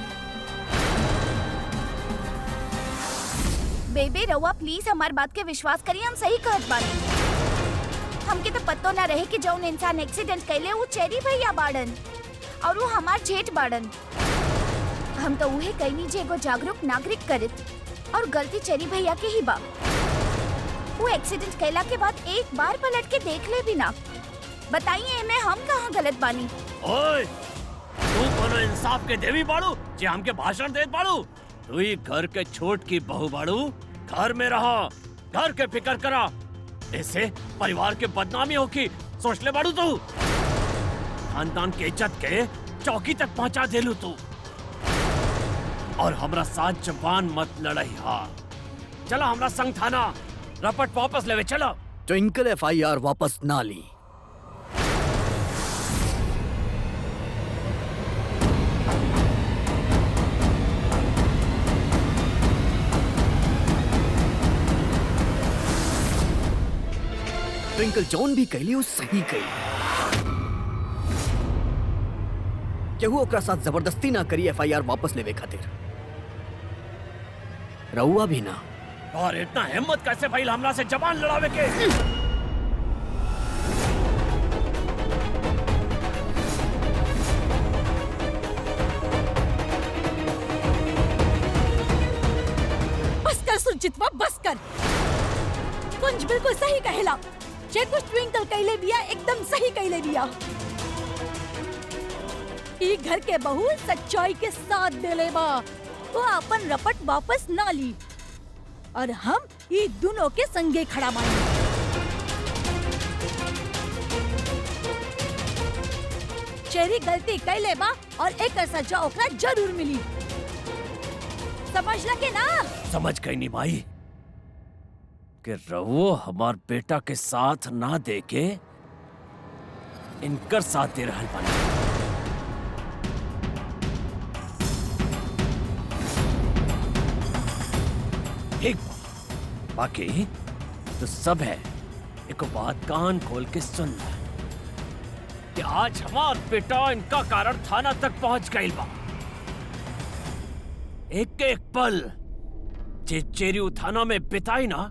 बेबे रउआ प्लीज हमार बात के विश्वास करिए, हम सही कहत बानी। हमके तो पतो ना रहे कि जौन इंसान एक्सीडेंट कैले वो चेरी भैया बाड़न और वो हमार जेठ बाड़न। हम तो उहे कहनी जे एगो जागरूक नागरिक करत, और गलती चेरी भैया के ही बा। वो एक्सीडेंट कैला के बाद एक बार पलट के देख ले भी ना। बताइए इनमें हम कहाँ गलत बानी? ओए, तू कोनो इंसाफ के देवी बाड़ू जे हमके भाषण देत बाड़ू? तू ही घर के छोट की बहू बाड़ू, घर में रहा, घर के फिक्र करा। ऐसे परिवार के बदनामी होगी, सोच ले बाड़ू तू। खानदान के इज्जत के चौकी तक पहुंचा देलू तू, और हमरा साथ जबान मत लड़ाई। हाँ चला हमरा संग थाना, रपट वापस लेवे चलो। ट्विंकल FIR वापस ना ली। ट्विंकल जॉन भी कहली वो सही कही। केहू ओकरा साथ जबरदस्ती ना करी एफआईआर वापस लेवे खातिर। रहुआ भी ना। और इतना हिम्मत कैसे भाई हमरा से जबान लड़ावे के? बस कर सुरजितवा, बस कर। कुंज बिल्कुल सही कहेला। जे कुछ ट्विंकल कहले बिया एकदम सही कहले बिया। ई घर के बहू सच्चाई के साथ देले बा। वो अपन रपट वापस ना ली और हम ई दोनों के संगे खड़ा बानी। चेरी गलती कैले बा और एक सजा ओकरा जरूर मिली। समझ लगे ना? समझ गई नी माई कि रवो हमार बेटा के साथ ना दे के इनकर साथ दे रहल बानी। ठीक बाकी तो सब है। एक बात कान खोल के सुन ले कि आज हमार बेटा इनका कारण थाना तक पहुंच गई बा। एक एक पल जे चेरी थाना में बिताई ना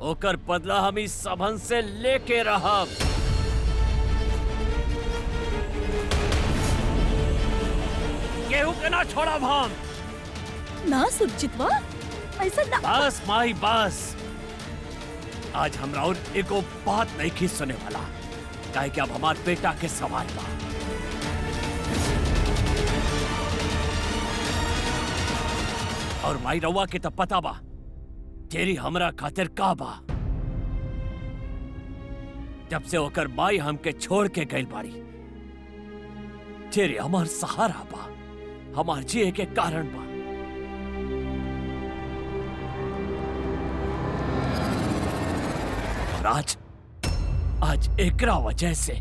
ओकर बदला हम इस सबन से लेके रहब। केहू के ना छोड़ब हम। ना सुरजितवा, ऐसा ना। बस माई बस। आज हमरा और एको बात नहीं की सुने वाला, काहे कि अब हमार बेटा के सवाल बा। और माई रउआ के तो पता बा तेरी हमरा खातिर का बा। जब से ओकर माई हमके छोड़ के गइल बाड़ी, तेरी हमार सहारा बा, हमार जिए के कारण बा। आज एकरा वजह से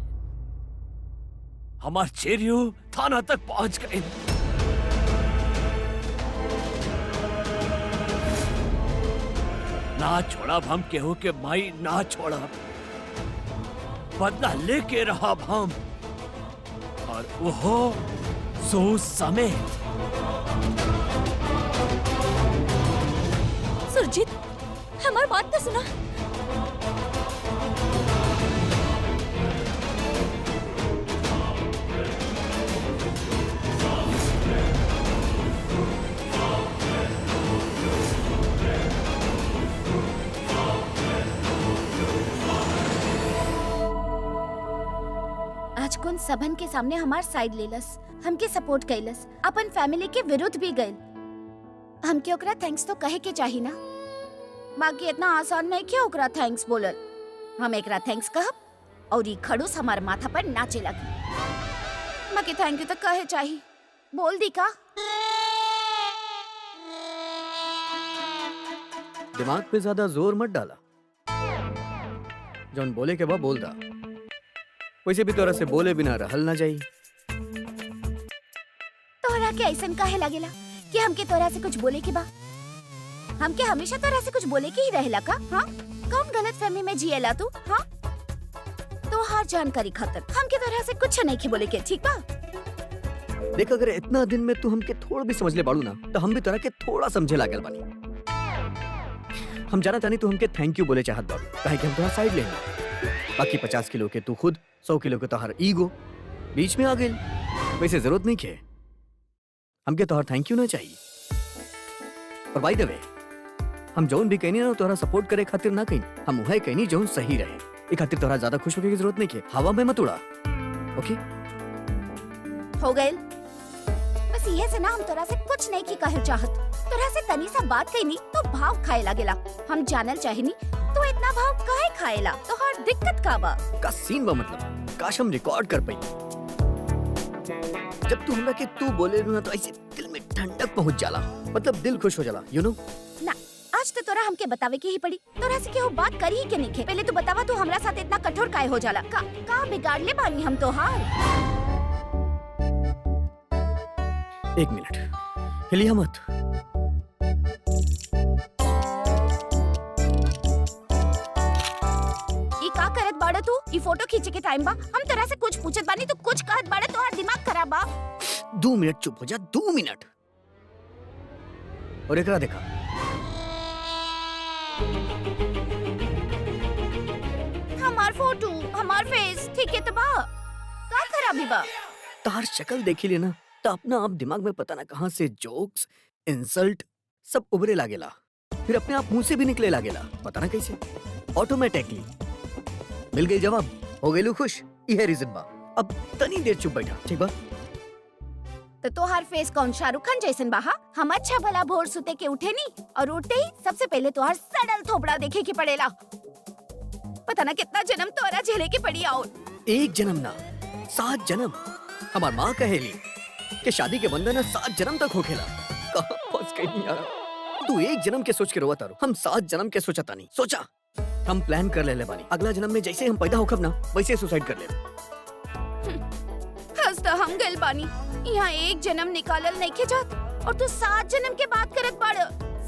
हमार चेरियो थाना तक पहुंच गए। ना छोड़ब हम केहू के माई, ना छोड़ब। बदला लेके रहब हम, और वो सो समेत। सुरजीत, हमारी बात तो सुना। आज कुन सबन के सामने हमार साइड लेलस, हमके सपोर्ट कैलस, अपन फैमिली के विरुद्ध भी गइल। हमके ओकरा थैंक्स तो कहे के चाही ना। बाकी इतना आसान नहीं कि ओकरा थैंक्स बोलल। हम एकरा थैंक्स कहब और ई खड़ूस हमार माथा पर नाचे लगी। बाकी थैंक यू तो कहे चाही। बोल दी का? दिमाग पे ज्यादा जोर मत डाला। जौन बोले के बाद बोल दा। वैसे भी तोरा से बोले बिना रहल ना जाई। तोरा के ऐसन काहे लागेला कि हमके तोरा से कुछ बोले के बा? हमके हमेशा तोरा से कुछ बोले के ही रहेला का? हाँ, कौन गलत फहमी में जिएला तू? हाँ, तो हर जानकारी खातिर हमके तोरा से कुछ नहीं की बोले के, ठीक बा? देख, अगर इतना दिन में तू हमके थोड़ा भी समझ ले बाड़ू ना, तो हम भी तोरा के थोड़ा समझे लागल बानी। हम जाना तानी तू हमके थैंक यू बोले चाहत बाड़ू, काहे कि हम तोरा साइड लेंगे। बाकी 50 किलो के तू खुद, 100 किलो के तोहर ईगो बीच में आ गइल। वैसे जरूरत नहीं है, हमके तोहर थैंक यू ना चाहिए। और बाय द वे, हम जौन भी कहनी ना तोहरा सपोर्ट करे खातिर ना कहीं, हम वह कहनी जौन सही रहे। एक खातिर तोहरा ज्यादा खुश होने की जरूरत नहीं है। हवा में मत उड़ा, ओके? हो गइल। बस ये से ना हम तोरा से कुछ नहीं की कहे चाहत। तोरा से तनी सा बात कही तो भाव खाए लागेला। हम जानल चाहिनी तो इतना भाव काहे खाएला? तो हर दिक्कत का बा? का सीन बा मतलब काश हम रिकॉर्ड कर पाई। जब तू हमरा के तू बोले ना तो ऐसे दिल में ठंडक पहुंच जाला, मतलब दिल खुश हो जाला, यू नो? ना, आज तो तोरा हमके बतावे की ही पड़ी। तोरा से केहू बात करी ही के नहीं खे। पहले तो बतावा तू हमरा साथ इतना कठोर काहे हो जाला? का बिगाड़ ले बानी हम तोहार? 1 मिनट, हिलिया मत। ई का ई फोटो खींचे के टाइम बा, हम तरह से कुछ पूछत बानी तो कुछ कहत बाड़े, तोहार दिमाग खराब बा। 2 मिनट चुप हो जा, 2 मिनट। और एकरा देखा, हमार फोटो, हमार फेस ठीक है तो बा, का खराबी बा? तार शक्ल देखी लेना तो अपना आप दिमाग में पता ना कहाँ से जोक्स, इंसल्ट सब उभरे लागेला, फिर अपने आप मुंह से भी निकले लागेला, पता ना कैसे, ऑटोमेटिकली। मिल गई जवाब, हो गई खुश, यह रीजन बा। अब तनी देर चुप बैठा, ठीक बा? तो तोहार फेस कौन शाहरुख खान जैसन बा? हम अच्छा भला भोर सुते के उठे नी और उठते ही सबसे पहले तोहार सडल थोपड़ा देखे के पड़ेला। पता ना कितना जन्म तोरा झेले के पड़ी और 1 जन्म ना 7 जन्म। हमार माँ कहेली कि शादी के बंधन 7 जन्म तक होखेला। कहाँ फंस गई यार? तू 1 जन्म के सोच के रोवा तारो, हम 7 जन्म के सोचा तानी। सोचा हम प्लान कर ले बानी, अगला जन्म में जैसे हम पैदा होखब ना वैसे सुसाइड कर ले। हंस तो हम गइल बानी, यहाँ 1 जन्म निकालल नहीं के जात और तू 7 जन्म के बात करत बाड़,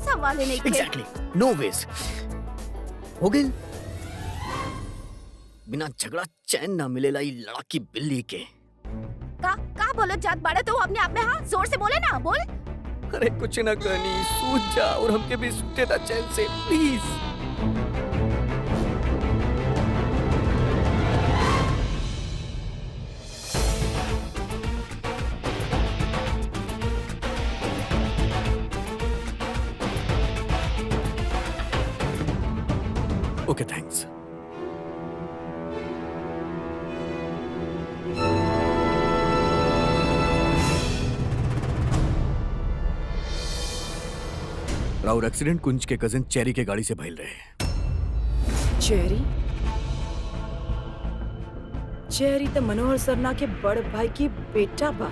सवाल नहीं के। एग्जैक्टली, नो वेज। हो गई, बिना झगड़ा चैन ना मिलेला ई लड़ाकी बिल्ली के। का बोलत जात बाड़ा तो अपने आप में? हाँ जोर से बोले ना, बोल। अरे कुछ ना कहनी, सूझ जा और हमके भी सूते दा चैन से, प्लीज। Okay thanks. राउर एक्सीडेंट कुंज के कजिन चेरी के गाड़ी से भइल रहे। चेरी? चेरी तो मनोहर सरना के बड़ भाई की बेटा बा।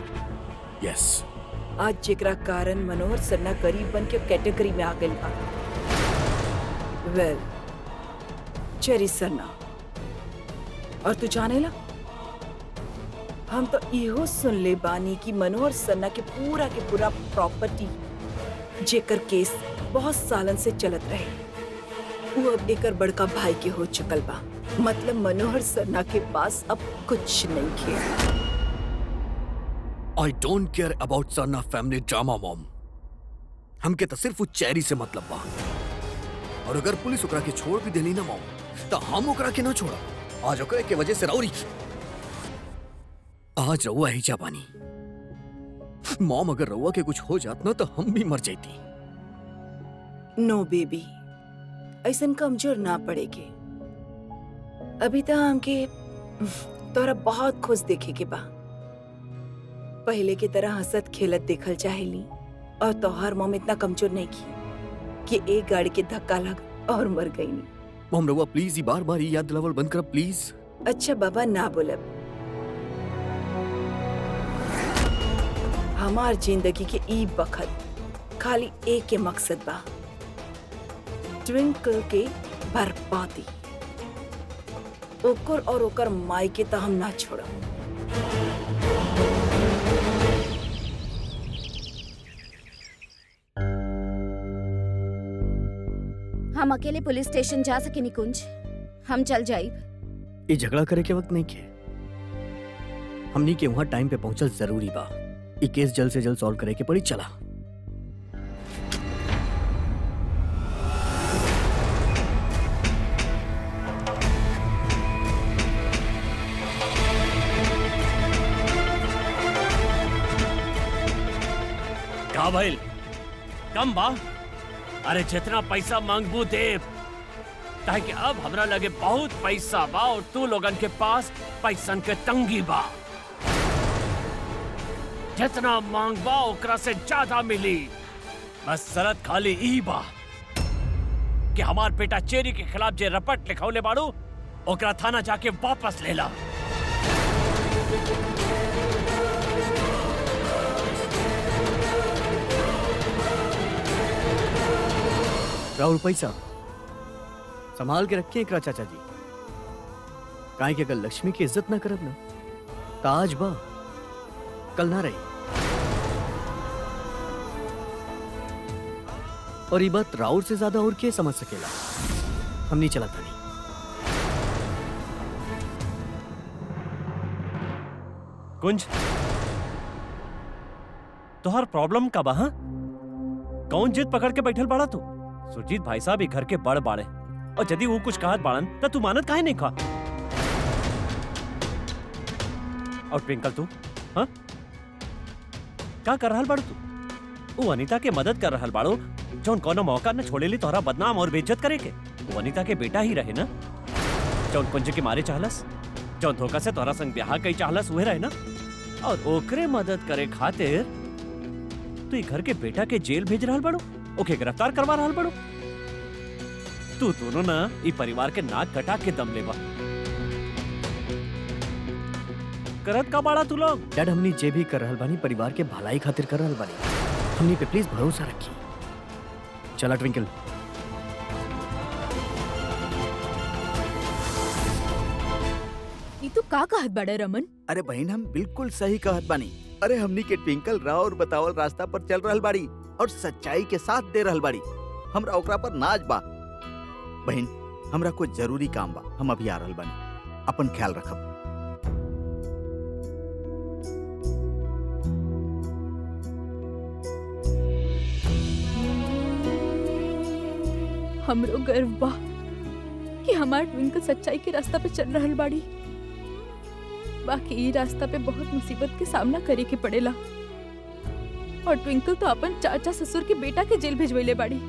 यस। आज जेकरा कारण मनोहर सरना गरीब बन के कैटेगरी में आ गई बा। वेल, चेरी सरना, और तू जाने ला, हम तो इहो सुन ले बानी कि मनोहर सरना के पूरा प्रॉपर्टी जेकर केस बहुत सालन से चलत रहे, वो अब एकर बड़का भाई के हो चुकल बा। मतलब मनोहर सरना के पास अब कुछ नहीं किया। I don't care about Sarna family drama mom. हमके तो सिर्फ उस चेरी से मतलब बा। और अगर पुलिस ओकरा के छोड़ भी देली ना मॉम, तो हम ओकरा के ना छोड़ा। आज ओकरे के वजह से राउरी आज रउआ ही जा पानी। मॉम, अगर रउआ के कुछ हो जात ना तो हम भी मर जाती। नो बेबी, ऐसन कमजोर ना पड़ेगे। अभी तो हमके तोरा बहुत खुश देखे के बा। पहले की तरह हंसत खेलत देखल चाहेली, और तोहर मॉम इतना कमजोर नहीं की कि एक गाड़ी के धक्का लग और मर गई नहीं। मॉम, रउआ प्लीज ही बार-बार याद दिलावल बंद कर प्लीज। अच्छा बाबा, ना बोलब। हमार जिंदगी के ई बखत खाली एक के मकसद बा, ट्विंकल के बर्बादी। ओकर और ओकर माई के तो हम ना छोड़ब। हम अकेले पुलिस स्टेशन जा सके नी कुंज, हम चल जाइब। ये झगड़ा करे के वक्त नहीं के, हमनी के वहाँ टाइम पे पहुंचल जरूरी बा। ये केस जल्द से जल्द सॉल्व करे के पड़ी। चला। का भइल? कम बा? अरे जितना पैसा मांगबू देब, ताकि कि अब हमरा लगे बहुत पैसा बा और तू लोगन के पास पैसन के तंगी बा। जितना मांगबा ओकरा से ज्यादा मिली। बस शरत खाली ई बा कि हमार बेटा चेरी के खिलाफ जे रपट लिखौले बाड़ू, ओकरा थाना जाके वापस ले ला। राहुल, पैसा संभाल के रखिए एकरा चाचा जी। काहे कि अगर लक्ष्मी की इज्जत ना करब ना, तो आज बा कल ना रही। और ये बात राउर से ज्यादा और के समझ सकेला। हम नहीं चलाता नहीं। कुंज, तोहर प्रॉब्लम का बा? हाँ? कौन जिद पकड़ के बैठल बाड़ा तू? सुरजीत भाई साहब ही घर के बड़ बाड़े, और यदि वो कुछ कहत बाड़न त तू मानत काहे नहीं खा? और ट्विंकल तू, हाँ? का कर रहल बाड़ू तू? वो अनीता के मदद कर रहल बाड़ू, जौन कोनो मौका न छोड़े ली तोहरा बदनाम और बेइज्जत करे के। वो अनीता के बेटा ही रहे ना, जौन कुंज के मारे चाहलस, जौन धोखा से तोहरा संग ब्याह कई चाहलस उहे रहे ना। और ओकरे मदद करे खातिर तू घर के बेटा के जेल भेज रहल बाड़ू, ओके गिरफ्तार करवा रहल बाड़ू। तू दोनों ना ई परिवार के नाक कटा के दम लेबा। करत का बाड़ा तू लोग? डैड, हमनी जे भी कर रहल बानी परिवार के भलाई खातिर कर रहल बानी। हमनी पे प्लीज भरोसा रखी। चला ट्विंकल। ई तू का कहत बड़े रमन? अरे बहन, हम बिल्कुल सही कहत बानी। अरे हमनी के ट्विंकल राव और बतावल रास्ता पर चल रहल बाड़ी और सच्चाई के साथ दे रहल बाड़ी। हमरा ओकरा पर नाज बा। बहन, हमरा कुछ जरूरी काम बा, हम अभी आ रहल बानी। अपन ख्याल रखब। हमरो गर्व बा कि हमार ट्विंकल सच्चाई के रास्ता पे चल रहल बाड़ी। बाकी ई रास्ता पे बहुत मुसीबत के सामना करे के पड़ेला, और ट्विंकल तो अपन चाचा ससुर के बेटा के जेल भेजवैले बाड़ी।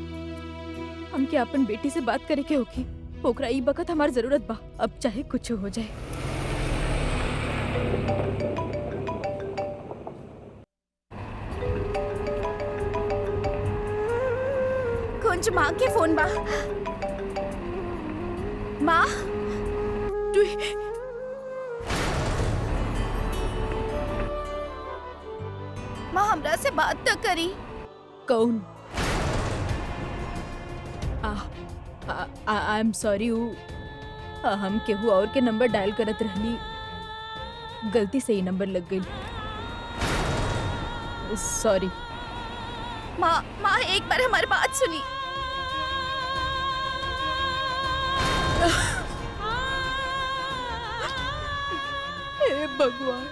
हमके अपन बेटी से बात करे के होखी। ओकरा ई बखत हमार जरूरत बा, अब चाहे कुछ हो जाए। कुंज, माँ के फोन बा। माँ, माँ हमरा से बात तो करी। कौन? आई एम सॉरी, हम केहू और के नंबर डायल करत रहली, गलती से ही नंबर लग गई। सॉरी। माँ एक बार हमारी बात सुनी। हे भगवान,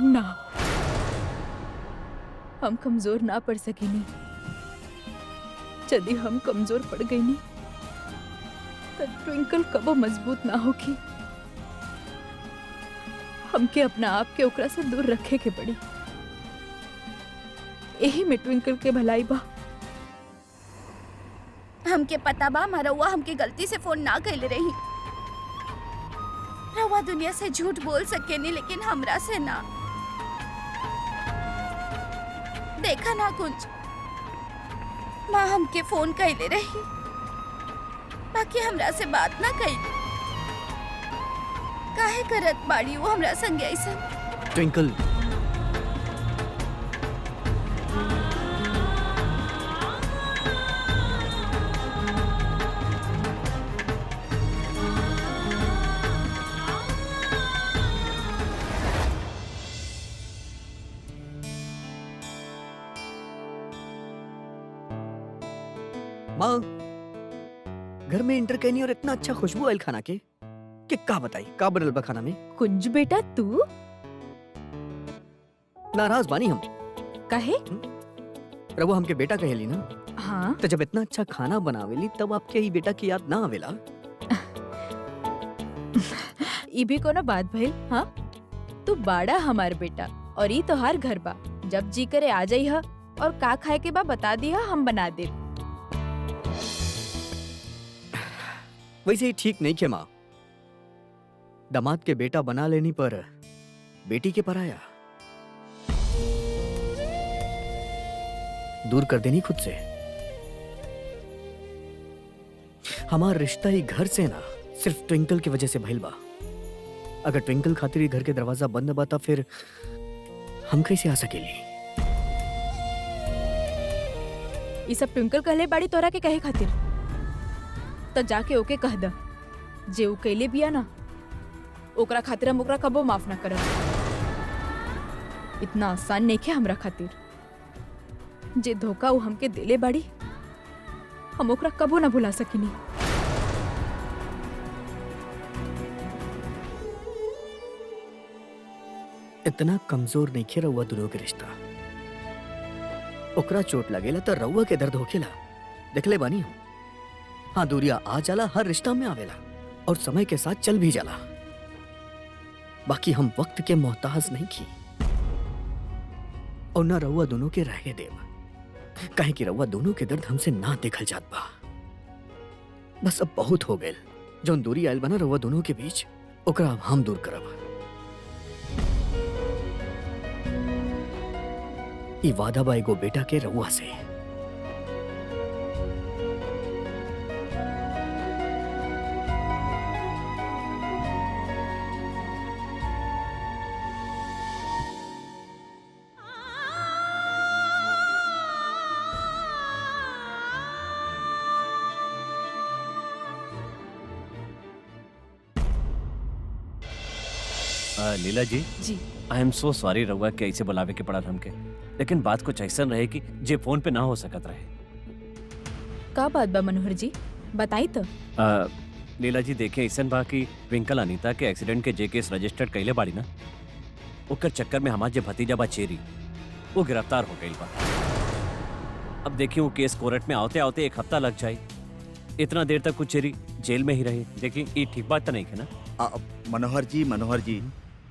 ना, हम कमजोर ना पड़ सकेनी। यदि हम कमजोर पड़ गई नी तो ट्विंकल कबो मजबूत ना होगी। हमके अपना आप के ओकरा से दूर रखे के पड़ी। यही में ट्विंकल के भलाई बा। हमके पता बा रउआ हमके गलती से फोन ना कैले रही। रउआ दुनिया से झूठ बोल सकेनी, लेकिन हमरा से ना। देखा ना कुंज, माँ हमके फोन कैले रही, बाकी हमरा से बात ना कैली। काहे करत बाड़ी वो हमरा संग ऐसन? ट्विंकल, माँ, घर में इंटर कैनी और इतना अच्छा खुशबू आयल खाना के कि का बताई का बनल बा खाना में। कुंज बेटा, तू नाराज बानी हम। काहे? रघु हमके बेटा कहेली ना, हाँ, तो जब इतना अच्छा खाना बनावेली तब आपके ही बेटा की याद ना आवेला? ई भी कोनो बात भइल? हाँ, तू बाड़ा हमार बेटा और ई तोहार घर बा। जब जी करे आ जाई हा, और का खाए के बा बता दिया, हम बना दे। वैसे ही ठीक नहीं खे माँ। दामाद के बेटा बना लेनी पर बेटी के पराया दूर कर देनी खुद से। हमारा रिश्ता ही घर से ना सिर्फ ट्विंकल की वजह से भइल बा। अगर ट्विंकल खातिर ही घर के दरवाजा बंद बा तो फिर हम कैसे आ सकेली? ई सब ट्विंकल कहले बाड़ी तोरा के कहे खातिर? तो जाके ओके कह द, जे उ कैले बिया ना ओकरा खातिर हम ओकरा कबो माफ ना करब। इतना आसान नहीं है हमरा खातिर। जे धोखा उ हमके देले बाड़ी, हम ओकरा कबो ना भुला सकिनी। इतना कमजोर नहीं खे रउआ दोनों के रिश्ता। ओकरा चोट लगेला तो रउआ के दर्द होखेला, देखले बानी हम। हाँ, दूरिया आ जाला, हर रिश्ता में आवेला और समय के साथ चल भी जाला। बाकी हम वक्त के मोहताज नहीं की और ना रउआ दोनों के रहे देव, कहे कि रउआ दोनों के दर्द हमसे ना देखल जात बा। बस अब बहुत हो गए, जौन दूरी आयल बना रउआ दोनों के बीच, ओकरा अब हम दूर करब। ई वादा बा एगो बेटा के रउआ से। लीला जी, आई एम सो सॉरी रउआ के ऐसे बुलावे के पड़ल हमके, लेकिन बात कुछ ऐसा रहे कि जे फोन पे ना हो सकत रहे। का बात बा मनोहर जी, बताई तो। लीला जी देखे ऐसन बा कि ट्विंकल अनीता के एक्सीडेंट के जे केस रजिस्टर्ड कैले बाड़ी ना, ओकर चक्कर में हमार जे भतीजा बा चेरी, वो गिरफ्तार हो गई बा। अब देखिए वो केस कोर्ट में आवते आवते 1 हफ्ता लग जाए। इतना देर तक कुछ चेरी जेल में ही रहे, देखिए ये ठीक बात तो नहीं है ना। मनोहर जी,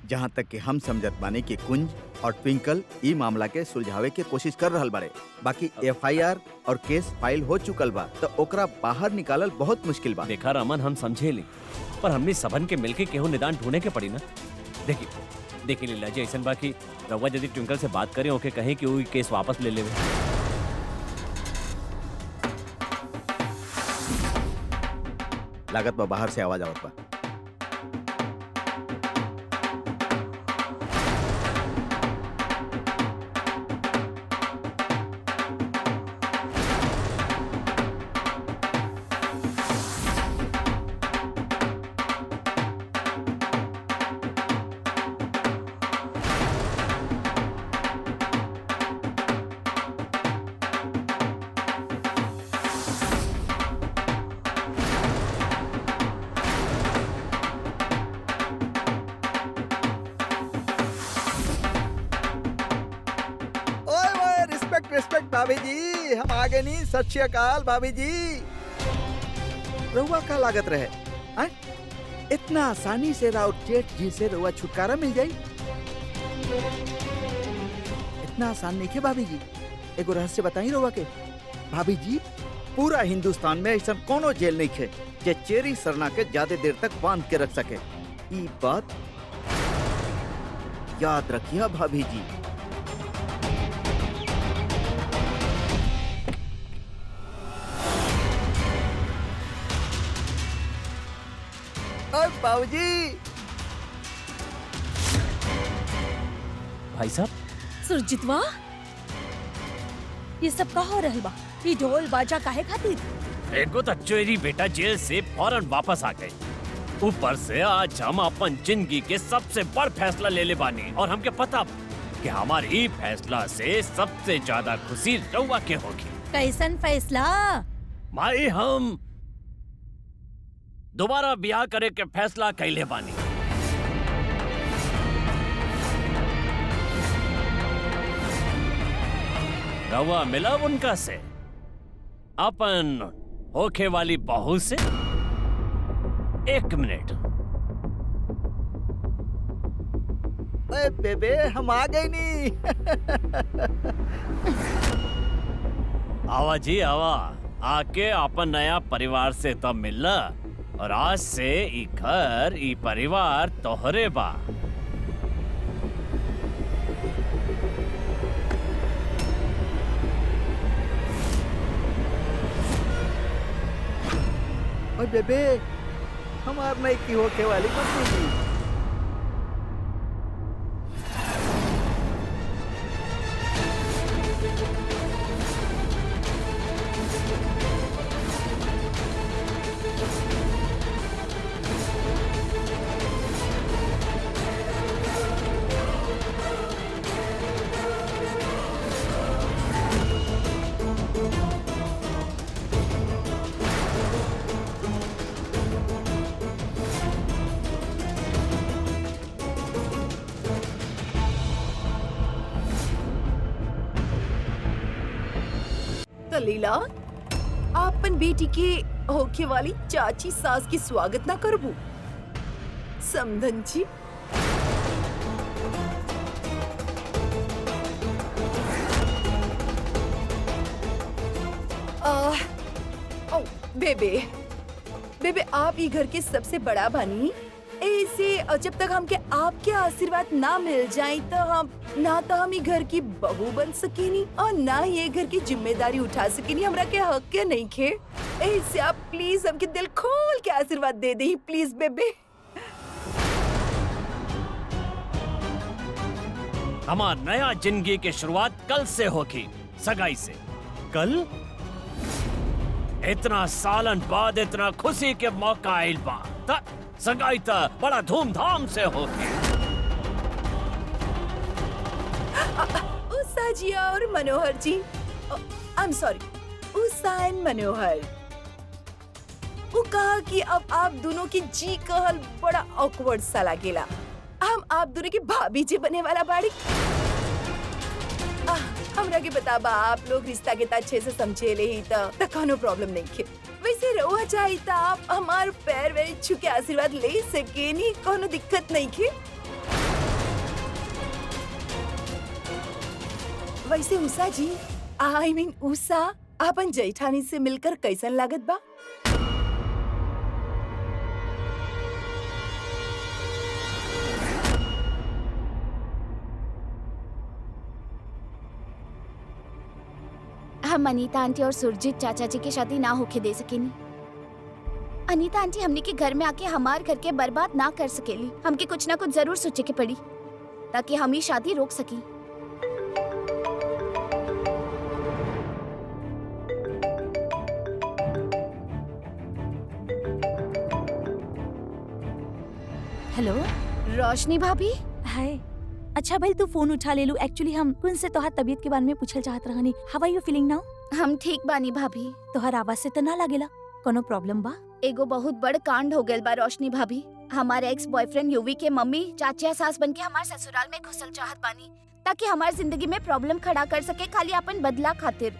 जहाँ तक कि हम समझत बानी कि कुंज और ट्विंकल ई मामला के सुलझावे के कोशिश कर रहल बारे। बाकी FIR और केस फाइल हो चुकल बा, तो ओकरा बाहर निकालल बहुत मुश्किल बा। देखा रमन, हम समझे ली, पर हमने सबन के मिलके केहू निदान ढूंढे के पड़ी ना। देखिए लीला जी, ऐसा बा कि रउआ यदि ट्विंकल से बात करें, ओके कहें कि वो केस वापस ले लेवे। लागत बा बाहर से आवाज आवत बा। रिस्पेक्ट भाभी जी, हम आगे नहीं। सत श्री अकाल भाभी जी। रउआ का लागत रहे आए? इतना आसानी से राउत जेठ जी से रउआ छुटकारा मिल जाई? इतना आसान नहीं है भाभी जी। एगो रहस्य बताई रउआ के भाभी जी, पूरा हिंदुस्तान में ऐसा कोनो जेल नहीं है जे चेरी सरना के ज्यादा देर तक बांध के रख सके। ये बात याद रखिए भाभी जी। बाबूजी, भाई साहब, सुरजितवा, ये सब का हो रहल बा? ये ढोल बाजा काहे खातिर? एगो तो चोरी बेटा जेल से फौरन वापस आ गए, ऊपर से आज हम अपन जिंदगी के सबसे बड़ फैसला ले ले बानी, और हमके पता कि हमारी फैसला से सबसे ज्यादा खुशी रउआ के होगी। कैसन फैसला? माई, हम दोबारा ब्याह करे के फैसला कैले बानी। रउआ मिला उनका से, अपन होखे वाली बहू से। 1 मिनट। अरे बेबे, हम आ गए नी। आवा जी आवा, आके अपन नया परिवार से तब मिलला, और आज से ई घर ई परिवार तोहरे बा। और बेबे, हमार नहीं की होके वाली बच्ची। लीला आपन बेटी के होके वाली चाची सास की स्वागत ना करबू समधन जी। ओ बेबे बेबे आप ये घर के सबसे बड़ा बनी ऐसे जब तक हमके आपके आशीर्वाद ना मिल जाए तो हम ये घर की बहू बन सकेनी और ना ये घर की जिम्मेदारी उठा सकेनी। हमरा के हक के नहीं खे ऐसे आप प्लीज हमके दिल खोल के आशीर्वाद दे दे प्लीज बेबे। हमार नया जिंदगी की शुरुआत कल से होगी, सगाई से। कल इतना सालन बाद इतना खुशी के मौका आइल बा त सगाई त बड़ा धूमधाम से होगी। उषा जी और Manohar ji, I am sorry Usha and Manohar, वो कहा कि अब आप दोनों की जी कहल बड़ा ऑकवर्ड सा लागेला। हम आप दोनों की भाभी जी बने वाला बाड़ी। हमरा के बताबा आप लोग रिश्ता के अच्छे से समझे ले ही तो कोनो प्रॉब्लम नहीं खे। वैसे रहुआ चाही तो आप हमार पैर वे छू के आशीर्वाद ले सके नी, कोनो दिक्कत नहीं खे। वैसे उषा जी आई मीन उषा आपन जेठानी से मिलकर कैसन लागत बा? हम अनीता आंटी और सुरजीत चाचा जी की शादी ना होके दे सकेनी। अनीता आंटी हमने के घर में आके हमार घर के बर्बाद ना कर सकेली। हमके कुछ ना कुछ जरूर सोचे के पड़ी ताकि हम ये शादी रोक सकी। हेलो रोशनी भाभी, हाय। अच्छा भाई तू फोन उठा ले लू। एक्चुअली हम कुन से तोहार तबीयत के बारे में पूछल चाहत रहनी। हाउ आर यू फीलिंग नाउ? हम ठीक बानी भाभी। तोहार आवाज से तो ना लागेला कोनो प्रॉब्लम बा? एगो बहुत बड़ कांड हो गइल बा रोशनी भाभी। हमारे एक्स बॉयफ्रेंड यूवी के मम्मी चाचिया सास बनके हमार ससुराल में घुसल चाहत बानी ताकि हमार जिंदगी में प्रॉब्लम खड़ा कर सके खाली अपन बदला खातिर।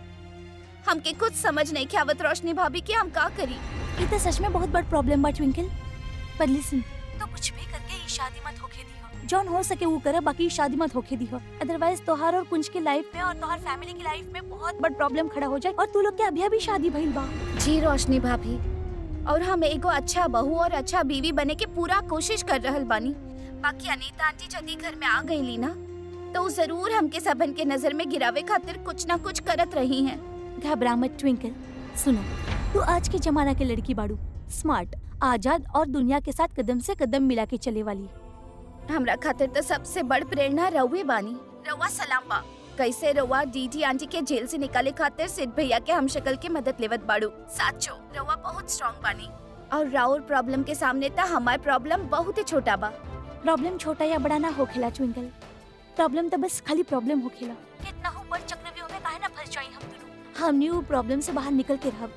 हमके कुछ समझ नहीं के आवत रोशनी भाभी कि हम का करी। ये तो सच में बहुत बड़ प्रॉब्लम बा ट्विंकल। पर लिसन, तो कुछ भी करके ये शादी मत होके दी। जौन हो सके वो करे, बाकी शादी मत होके दी। अदरवाइज तोहार और कुंज की लाइफ में और तोहार फैमिली की लाइफ में बहुत बड़ प्रॉब्लम खड़ा हो जाए और तू लोग के अभी शादी भइल बा। जी रोशनी भाभी, और हम एगो अच्छा बहू और अच्छा बीवी बने के पूरा कोशिश कर रहल बानी। बाकी अनीता आंटी जदी घर में आ गईली ना तो जरूर हमके सबन के नजर में गिरावे खातिर कुछ ना कुछ करत रही हैं। घबरा मत ट्विंकल। सुनो, तू आज के जमाना के लड़की बाड़ू, स्मार्ट, आजाद और दुनिया के साथ कदम से कदम मिला के चले वाली। हमरा खातिर तो सबसे बड़ प्रेरणा रउए बानी। रउआ सलाम बा। कैसे रउआ डीटी आंटी के जेल से निकाले खातिर सिद्ध भैया के हमशक्ल के मदद लेवत बाड़ू। साचो रउआ बहुत स्ट्रांग बानी और राउर प्रॉब्लम के सामने तो हमार प्रॉब्लम बहुत ही छोटा बा। प्रॉब्लम छोटा या बड़ा ना होखेला ट्विंकल, प्रॉब्लम तो बस खाली प्रॉब्लम होखेला। कितना हो बड़ चक्रव्यूह में काहे ना फंस जाई हम दोनों। हमनी वो प्रॉब्लम से बाहर निकल के रहब,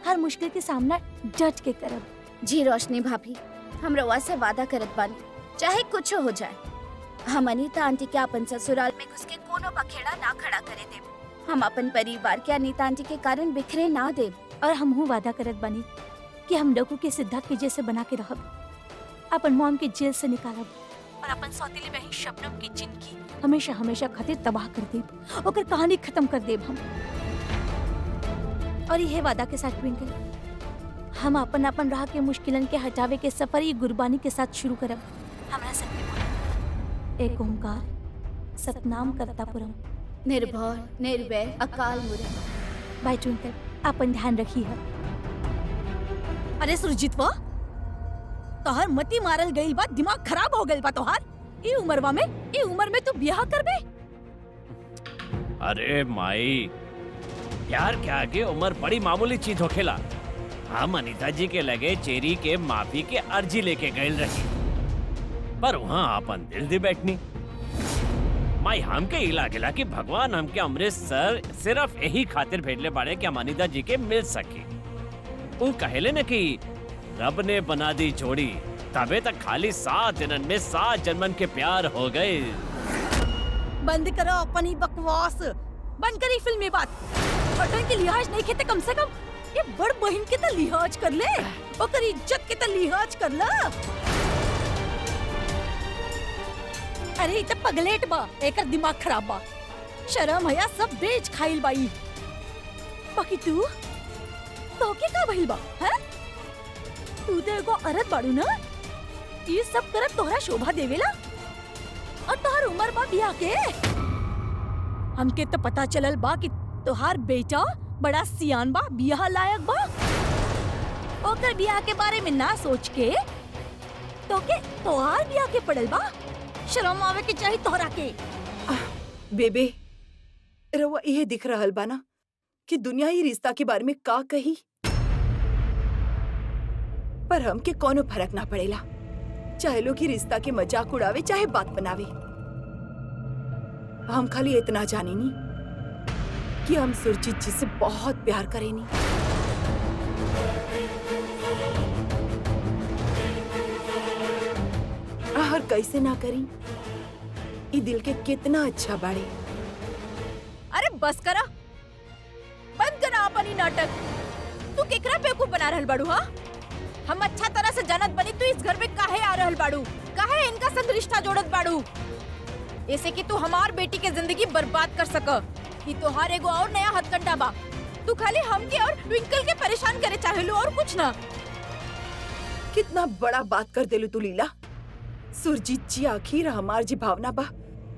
हर मुश्किल के सामना डट के करब। जी रोशनी भाभी, हम रउआ से वादा करत बानी चाहे कुछ हो जाए, हम अनीता आंटी के अपन ससुराल में घुस के कोनो बखेड़ा ना खड़ा करे देब। हम अपन परिवार के अनीता आंटी के कारण बिखरे ना देब। और हम हूँ वादा करत बानी कि हम लोगों के सिद्धार्थ के जैसे बना के रहब, अपन मॉम के जेल से निकालब और अपन सौतेली बहन शबनम की जिंदगी हमेशा हमेशा खातिर तबाह कर देब, ओकर कहानी खत्म कर देब हम। और यह वादा के साथ ट्विंकल, हम अपन अपन राह के मुश्किलन के हटावे के सफर ये गुरबानी के साथ शुरू करब। हमरा सत्य बोल, एक ओंकार, सतनाम करतापुरम, निर्भय निर्वैर अकाल मूरत। बाय ट्विंकल, अपन ध्यान रखी है। अरे सुरजीतवा, तोहर मती मारल गई बा, दिमाग खराब हो गइल बा तोहार। ई उम्रवा में, ई उम्र में तू ब्याह करबे? अरे माई, प्यार के आगे उम्र बड़ी मामूली चीज होखेला। हम अनीता जी के लगे चेरी के माफी के अर्जी लेके गए रही, पर वहाँ अपन दिल दे बैठनी। माई हमके इला गिला कि भगवान हमके अमृतसर सिर्फ यही खातिर भेजले बाड़े कि हम अनीता जी के मिल सके। वो कहेले न कि रब ने बना दी जोड़ी, तबे तक खाली 7 दिनन में 7 जन्मन के प्यार हो गए। बंद करो अपनी बकवास, बंद करी फिल्मी बात छोटन के लिहाज नहीं खेते कम से कम ये बड़ बहन के तो लिहाज कर ले, ओकर इज्जत के तो लिहाज कर ला। अरे इ त पगलेट बा, एकर दिमाग खराब बा, शर्म हया सब बेच खाइल बाई। बाकी तू तोके का भइल बा हैं? तू तो एगो औरत बाड़ू ना, ये सब करत तोहरा शोभा देवेला और तोहर उम्र बा बियाह के। हमके तो पता चलल बा कि तोहार बेटा बड़ा सियान बा, बियाह लायक बा। ओकर बियाह के बारे में ना सोच के तोके तोहार बियाह के पड़ल बा। शर्म आवे के चाही तोहरा के। बेबे रवा यह दिख रहल बा ना कि दुनिया ही रिश्ता के बारे में का कही, पर हमके कोनो फर्क ना पड़ेला, चाहे लोग ही रिश्ता के मजाक उड़ावे चाहे बात बनावे। हम खाली इतना जाने नी कि हम सुरजीत जी से बहुत प्यार करेनी। और कैसे ना करी, ई दिल के कितना अच्छा बाड़े। अरे बस करा, बंद करा अपन ही नाटक। तू केकरा बेवकूफ बना रहल बाड़ू? हाँ, हम अच्छा तरह से जानत बनी तू इस घर में काहे आ रहल बाड़ू, काहे इनका संग रिश्ता जोड़त बाड़ू, ऐसे कि तू हमार बेटी के जिंदगी बर्बाद कर सक। ये तोहार एगो और नया हथकंडा बा। तू खाली हमके और ट्विंकल के परेशान करे चाहेलू और कुछ ना। कितना बड़ा बात कर देलू तू लीला। सुरजीत जी आखिर हमार जी भावना बा,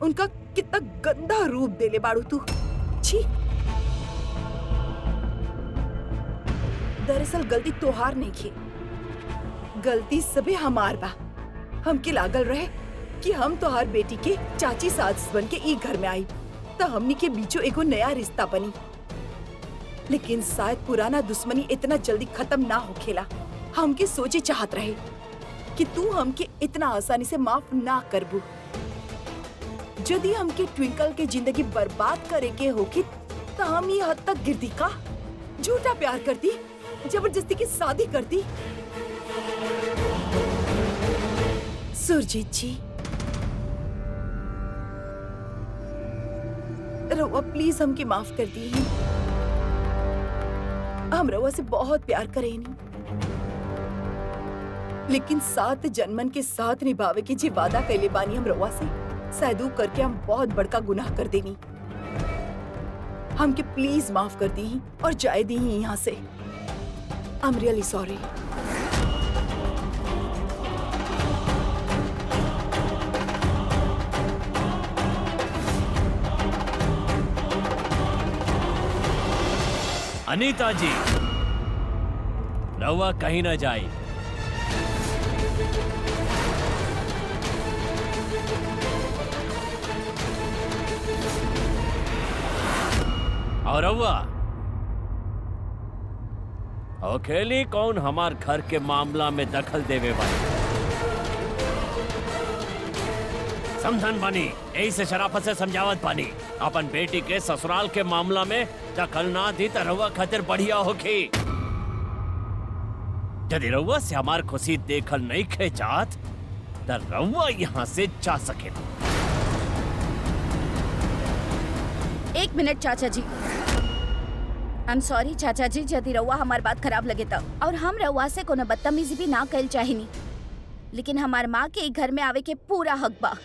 उनका कितना गंदा रूप देले बाड़ू तू। छी, दरअसल गलती तोहार नहीं की, गलती सबे हमार बा। हमके लागल रहे कि हम तोहार बेटी के चाची सास बन के ई घर में आई तो हमनी के बीचों एगो नया रिश्ता बनी, लेकिन शायद पुराना दुश्मनी इतना जल्दी खत्म ना होखेला। हमके सोचे चाहत रहे कि तू हमके इतना आसानी से माफ ना करबू। यदि हमके ट्विंकल के जिंदगी बर्बाद करे के होगी तो हम ये हद तक गिरती का, झूठा प्यार करती, जबरदस्ती की शादी करती। सुरजीत जी, रवा प्लीज हमके माफ कर दी। हम रवा से बहुत प्यार करेनी, लेकिन 7 जन्मन के साथ निभावे के जी वादा कैले बानी हम रवा से, शायद ऊ करके हम बहुत बड़का गुनाह कर देनी। हमके प्लीज माफ कर दी और जाए दी यहाँ से। I am really sorry. Anita जी, रवा कहीं ना जाए। और रवा अकेली कौन हमार घर के मामला में दखल देवे वाली? समझन बानी, यही से शराफत से समझावत बानी। अपन बेटी के ससुराल के मामला में दखल ना दी तो रवा खातिर बढ़िया होगी। यदि रवा से हमार खुशी देखल नहीं खेचात तो रवा यहाँ से जा सकेला। 1 मिनट चाचा जी। आई एम सॉरी चाचा जी, यदि रउआ हमार बात खराब लगे तब, और हम रउआ से कोनो बदतमीजी भी ना कल चाहिनी, लेकिन हमार माँ के घर में आवे के पूरा हक बा।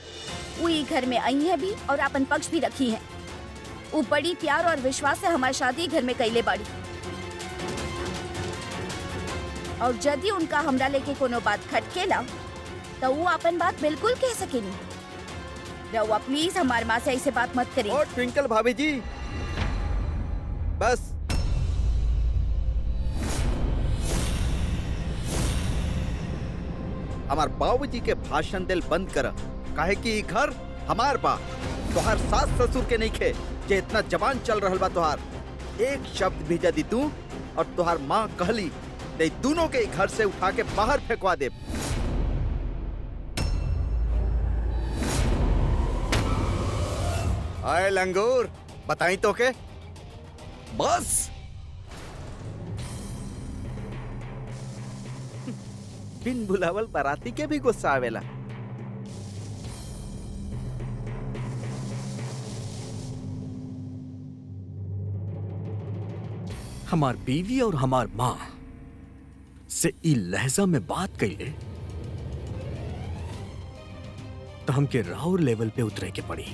वो घर में आई है भी और अपन पक्ष भी रखी है। वो बड़ी प्यार और विश्वास से हमारी शादी घर में कैले बाड़ी, और यदि उनका हमरा लेके कोनो बात खटकेला तो वो अपन बात बिल्कुल कह सकेनी। रउआ प्लीज हमार माँ से ऐसे बात मत करिए। और ट्विंकल भाभी जी, बस हमार बाबूजी के भाषण दिल बंद कर, काहे कि ई घर हमार बा, तोहार सास ससुर के नहीं खे जे इतना जबान चल रहल बा तोहार। एक शब्द भी यदि तू और तोहार माँ कहली तो दोनों के घर से उठा के बाहर फेंकवा दे। आए लंगूर, बताई तो के बस बिन बुलावल बाराती के भी गुस्सा आवेला। हमार बीवी और हमार माँ से ई लहजा में बात कइले तो हमके राउर लेवल पे उतरे के पड़ी।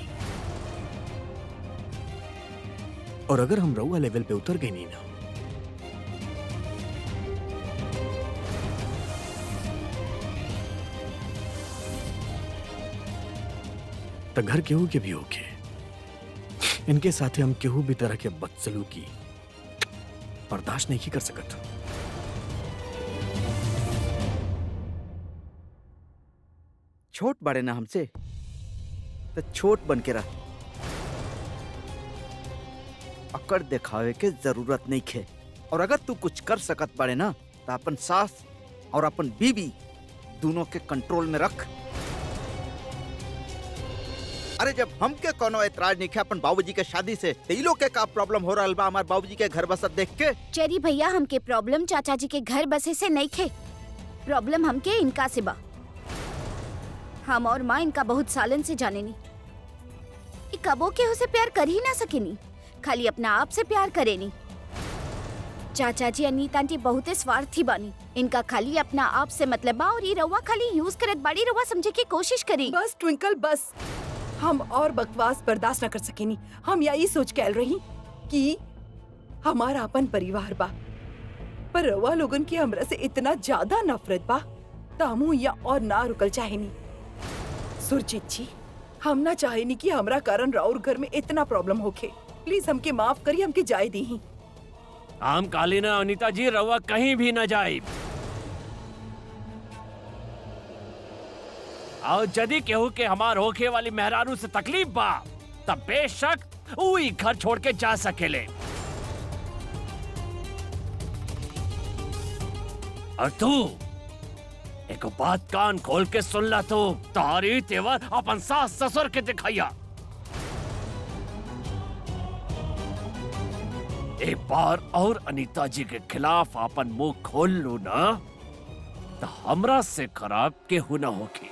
और अगर हम रउआ लेवल पे उतर गए नहीं ना तो घर केहू के भी होके इनके साथे हम केहू भी तरह के बदसलूकी बर्दाश्त नहीं कर सकत। छोट बड़े ना हमसे तो छोट बन के रह। अकड़ दिखावे के जरूरत नहीं खे। और अगर तू कुछ कर सकत बड़े ना तो अपन सास और अपन बीवी दोनों के कंट्रोल में रख। अरे जब हमके कोनो एतराज नहीं खे अपन बाबूजी के शादी से, तो ई लोग के का प्रॉब्लम हो रहा बा हमार बाबूजी के घर बसत देख के? चेरी भैया, हमके प्रॉब्लम चाचा जी के घर बसे से नहीं खे, प्रॉब्लम हमके इनका से बा। हम और माँ इनका बहुत सालन से जाने नी। ये कबो के उसे प्यार कर ही ना सकेनी, खाली अपना आप से प्यार करे नी। चाचा जी अनीता आंटी बहुत स्वार्थी बानी, इनका खाली अपना आप से मतलब बा और ये रउआ खाली यूज करत बाड़ी। रउआ समझे की कोशिश करी। बस ट्विंकल बस, हम और बकवास बर्दाश्त न कर सकेनी। हम यही सोच के आल रही कि हमारा अपन परिवार बा, पर रवा लोगन की हमरा से इतना ज्यादा नफरत बा तो हम या और ना रुकल चाहेनी। सुरजीत जी, हम ना चाहेनी कि हमरा कारण राउर घर में इतना प्रॉब्लम होखे। प्लीज हमके माफ करी, हमके जाए दी। हम काली ना अनीता जी, रवा कहीं भी न जाए। और यदि केहू के हमार होखे वाली मेहरारू से तकलीफ बा तब बेशक वही घर छोड़ के जा सकेले। और तू एक बात कान खोल के सुन ला, तो तारी तेवर अपन सास ससुर के दिखाइया। एक बार और अनीता जी के खिलाफ अपन मुंह खोल लू ना तो हमरा से खराब केहू न होगी।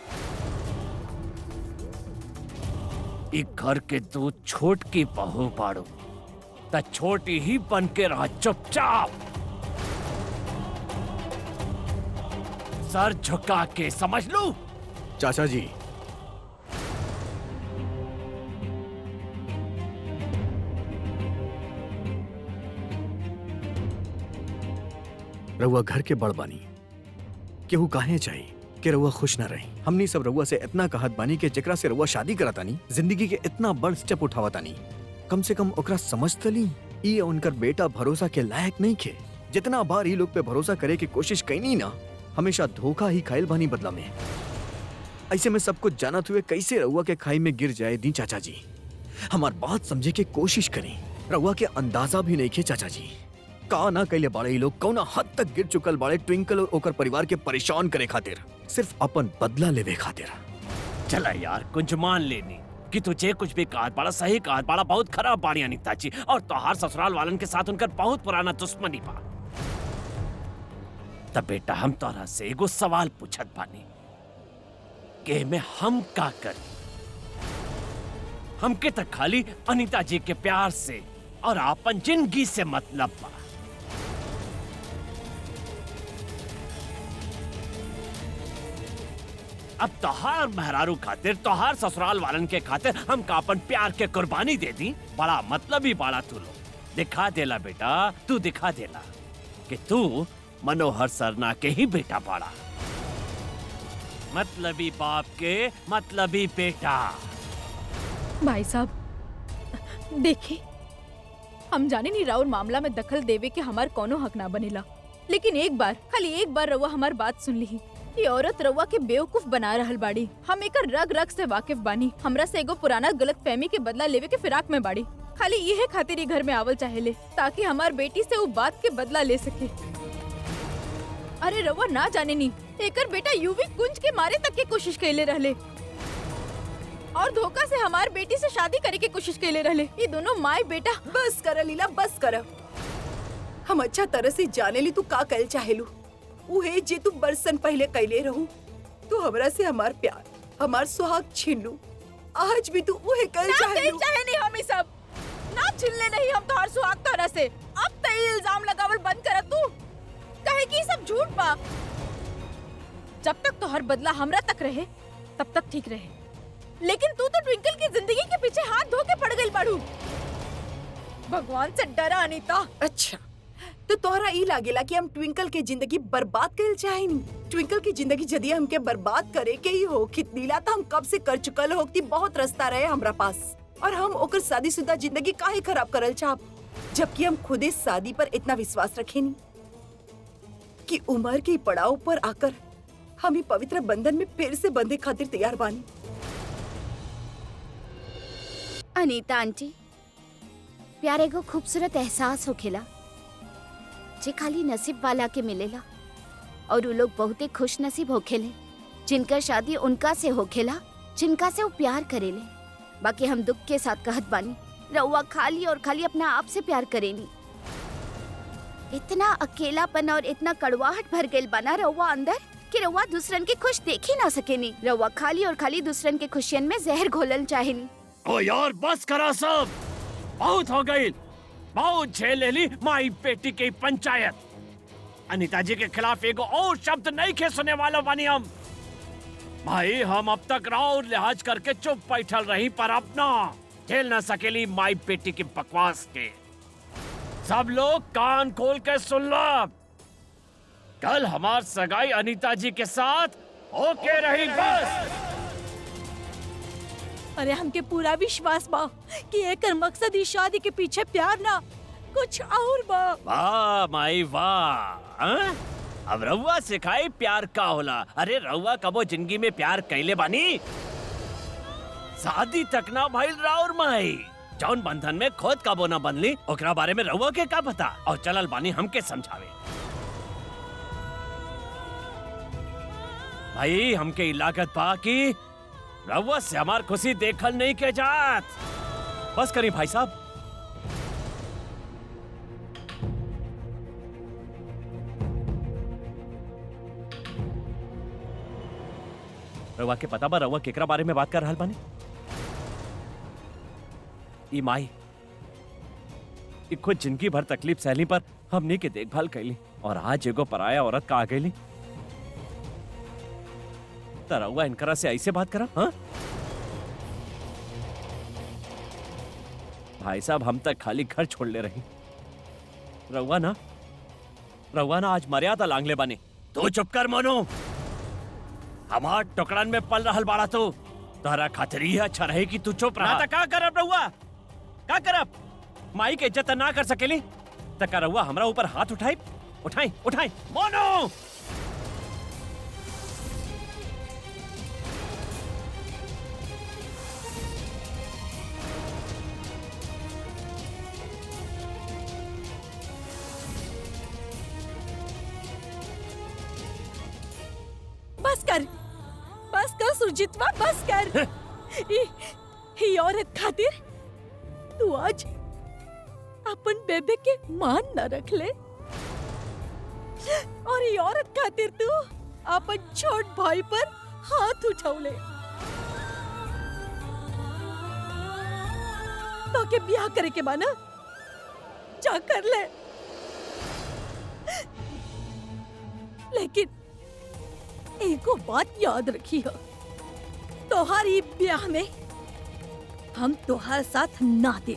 एक घर के दो छोट की बहू पाड़ो तो छोटी ही बन के रहा, चुपचाप सर झुका के, समझ लो। चाचा जी, रउआ घर के बड़ बानी, केहू काहे चाहिए कि रउआ खुश न रही। हमनी सब रउआ से इतना कहत बानी कि जेकरा से रउआ शादी करतानी, जिंदगी के इतना बड़ स्टेप उठावतानी, कम से कम ओकरा समझ तली ये उनकर बेटा भरोसा के लायक नहीं खे। जितना बार ये लोग पे भरोसा करे की कोशिश कैनी ना, हमेशा धोखा ही खाइल बानी बदला में। ऐसे में सब कुछ जानत हुए कैसे रउआ के खाई में गिर जाए दी। चाचा जी, हमार बात समझे के कोशिश करें। रउआ के अंदाजा भी नहीं खे चाचा जी का ना कैले बाड़े ये लोग कौना हद तक गिर चुकल बाड़े ट्विंकल और ओकर परिवार के परेशान करे खातिर, सिर्फ अपन बदला लेवे खातिर। चला यार, कुछ मान लेनी कि तुझे कुछ भी कहा बड़ा सही कहा बड़ा, बहुत खराब बाड़ी अनीता जी। और तोहार ससुराल वालन के साथ उनकर बहुत पुराना दुश्मनी बा। तब बेटा हम तोरा से एगो सवाल पूछत बानी के में हम का करी। हमके तक खाली अनीता जी के प्यार से और अपन जिंदगी से मतलब बा। अब तोहार मेहरारू खातिर, तोहार ससुराल वालन के खातिर हम का अपन प्यार के कुर्बानी दे दी। बड़ा मतलब ही बड़ा तू लोग दिखा देला बेटा, तू दिखा देला कि तू मनोहर सरना के ही बेटा पड़ा। मतलबी बाप के मतलबी बेटा। भाई साहब देखिए, हम जाने नहीं राउर मामला में दखल देवे के हमार कोनो हक ना बनेला, लेकिन एक बार, खाली एक बार रउआ हमार बात सुन ली। ये औरत रउआ के बेवकूफ बना रहल बाड़ी। हम एकर रग रग से वाकिफ बानी। हमरा से एगो पुराना गलत फहमी के बदला लेवे के फिराक में बाड़ी। खाली यही खातिर ये घर में आवल चाहेले ताकि हमार बेटी से वो बात के बदला ले सके। अरे रउआ ना जाने नी, एकर बेटा यूवी कुंज के मारे तक के कोशिश कैले रहले और धोखा से हमार बेटी से शादी करे की कोशिश कैले रहले। ये दोनों माई बेटा। बस कर लीला, बस कर। हम अच्छा तरह से जाने ली तू का कल चाहेलू। उहे जे तू बरसन पहले कैले रहू। तू हमरा से हमार प्यार, हमार सुहाग छीन लू। आज भी तू उहे कल चाहेलू। चाहे नहीं हम सब ना छिलने नहीं हम तोहर सुहाग तोरा से। अब तय ये इल्जाम लगावल बंद कर तू। कहे कि ये सब झूठ बा। जब तक तो हर बदला हमरा तक रहे तब तक ठीक रहे, लेकिन तू तो ट्विंकल की जिंदगी के पीछे हाथ धो के पड़ गई बाड़ू। भगवान से डरा अनीता। अच्छा तो तोहरा ई लागेला कि हम ट्विंकल के जिंदगी बर्बाद करेल चाहे नहीं। ट्विंकल की जिंदगी यदि हमके बर्बाद करे के ही हो नीला तो हम कब से कर चुकल होती। बहुत रास्ता रहे हमरा पास और हम ओकर शादीशुदा जिंदगी काहे खराब करल चाहब, जबकि हम खुदे शादी पर इतना विश्वास रखे नहीं कि उम्र के पड़ाव पर आकर हम ही पवित्र बंधन में फिर से बंधे खातिर तैयार बानी। अनीता आंटी, प्यार एगो खूबसूरत एहसास होखेला जे खाली नसीब वाला के मिलेला, और उ लोग बहुते खुश नसीब होखेले जिनकर शादी उनका से होखेला जिनका से वो प्यार करेले। बाकी हम दुख के साथ कहत बानी, रउआ खाली और खाली अपना आप से प्यार करेनी। इतना अकेलापन और इतना कड़वाहट भर गइल बना रउआ अंदर कि रउआ दूसरन के खुश देख ही ना सकेनी। रउआ खाली और खाली दूसरन के खुशियन में जहर घोलल चाहेनी। ओ यार बस करा सब, बहुत हो गई, बहुत झेल ले ली माई बेटी की पंचायत। अनीता जी के खिलाफ एगो और शब्द नहीं के सुने वाला बानी हम। भाई हम अब तक राव लिहाज करके चुप बैठल रही, पर अपना झेल न सकेली माई बेटी की बकवास के। सब लोग कान खोल के सुन लो, कल हमार सगाई अनीता जी के साथ होके रही बस। अरे हमके पूरा विश्वास बा कि एकर मकसद ई शादी के पीछे प्यार ना कुछ और बा। वाह माई वाह, हाँ? अब रउआ सिखाई प्यार का होला। अरे रउआ कबो जिंदगी में प्यार कैले बानी? शादी तक ना भइल राउर माई, जौन बंधन में खुद कबो ना बनली ओकरा बारे में रउआ के का पता। और चलल बानी हमके समझावे। भाई हमके ई लागत बा कि रउआ से हमार खुशी देखल नहीं के जात। बस करी भाई साहब। रउआ के पता बा रउआ केकरा बारे में बात कर रहल बानी? ई माई ई खुद जिंदगी भर तकलीफ सहली पर हमनी के देखभाल कैली, और आज एगो पराया औरत का आ गईली। त रउआ इनकरा से ऐसे बात करा? हाँ भाई साहब, हम तक खाली घर छोड़ ले रही। रउआ ना आज मर्यादा लांगले बानी। तू चुप कर मोनू, हमार टुकड़न में पल रहल बाड़ा तू। तारा खातिर ही अच्छा रहे कि तू चुप रहा। का करब रउआ, का करब? माई के इज्जत ना कर सकेली त का रउआ हमरा ऊपर हाथ उठाई मोनू। बस कर सुरजितवा, बस कर। ही औरत खातिर तू आज अपन बेबे के मान न रख ले, और ये औरत खातिर तू अपन छोट भाई पर हाथ उठौले। तो के ब्याह करे के माना जा कर ले, लेकिन एको बात याद रखी है, तोहारी ब्याह में हम तोहार साथ ना दे।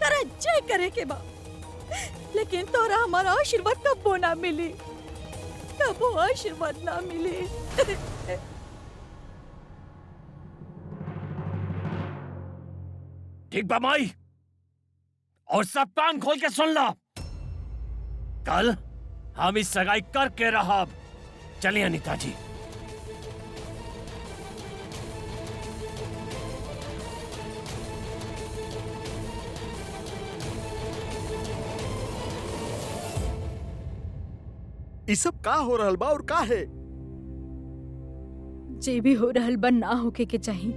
तेरा जय करे के बा, लेकिन तोरा हमारा आशीर्वाद कबो ना मिली, कबो आशीर्वाद ना मिली। ठीक बा माई, और सब कान खोल के सुन लो, कल हम इस सगाई करके रहा। चलिए अनीता जी। ये सब का हो रहल बा और का है? जे भी हो रहल बा ना होके के चाहिए।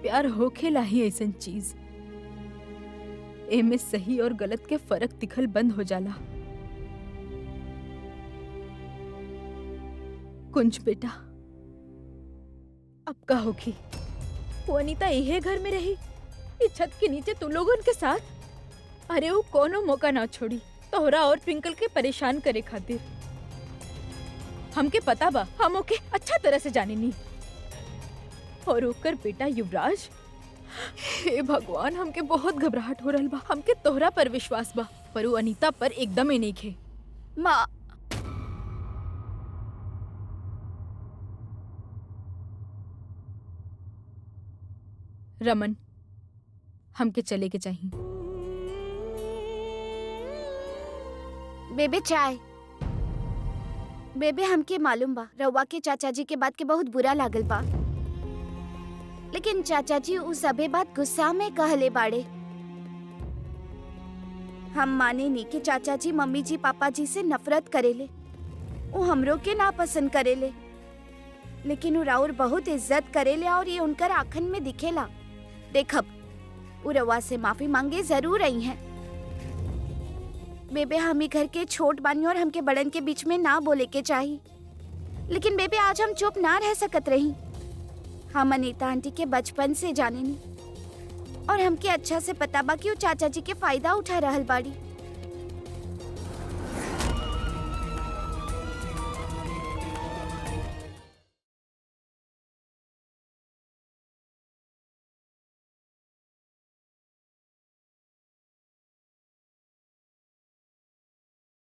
प्यार होखेला ही ऐसन चीज, एमे सही और गलत के फर्क दिखल बंद हो जाला। कुंज बेटा, अब का होगी? वो अनीता यही घर में रही इस छत के नीचे तू लोगों के साथ। अरे वो कोनो मौका ना छोड़ी तोहरा और ट्विंकल के परेशान करे खातिर। हमके पता बा, हम ओके अच्छा तरह से जाने नी। और ओकर बेटा युवराज, हे भगवान, हमके बहुत घबराहट हो रहल बा। हमके तोहरा पर विश्वास बा, पर वो अनीता पर एकदम ही नहीं खे। माँ, रमन, हमके चले के चाहिए। बेबे चाय। बेबे हमके मालूम बा रउआ के चाचा जी के बात के बहुत बुरा लागल बा, लेकिन चाचा जी उ सबे बात गुस्सा में कहले बाड़े। हम माने नी कि चाचा जी मम्मी जी पापा जी से नफरत करेले, वो हमरो के ना पसंद करेले, लेकिन उ राउर बहुत इज्जत करेले और ये उनकर आँखन में दिखेला। देखब उ रउआ से माफी मांगे जरूर आई हैं। बेबे हम ही घर के छोट बानी और हमके बड़न के बीच में ना बोले के चाहिए, लेकिन बेबे आज हम चुप ना रह सकत रही। हम अनीता आंटी के बचपन से जाने नी और हमके अच्छा से पता बा कि वो चाचा जी के फायदा उठा रहल बाड़ी।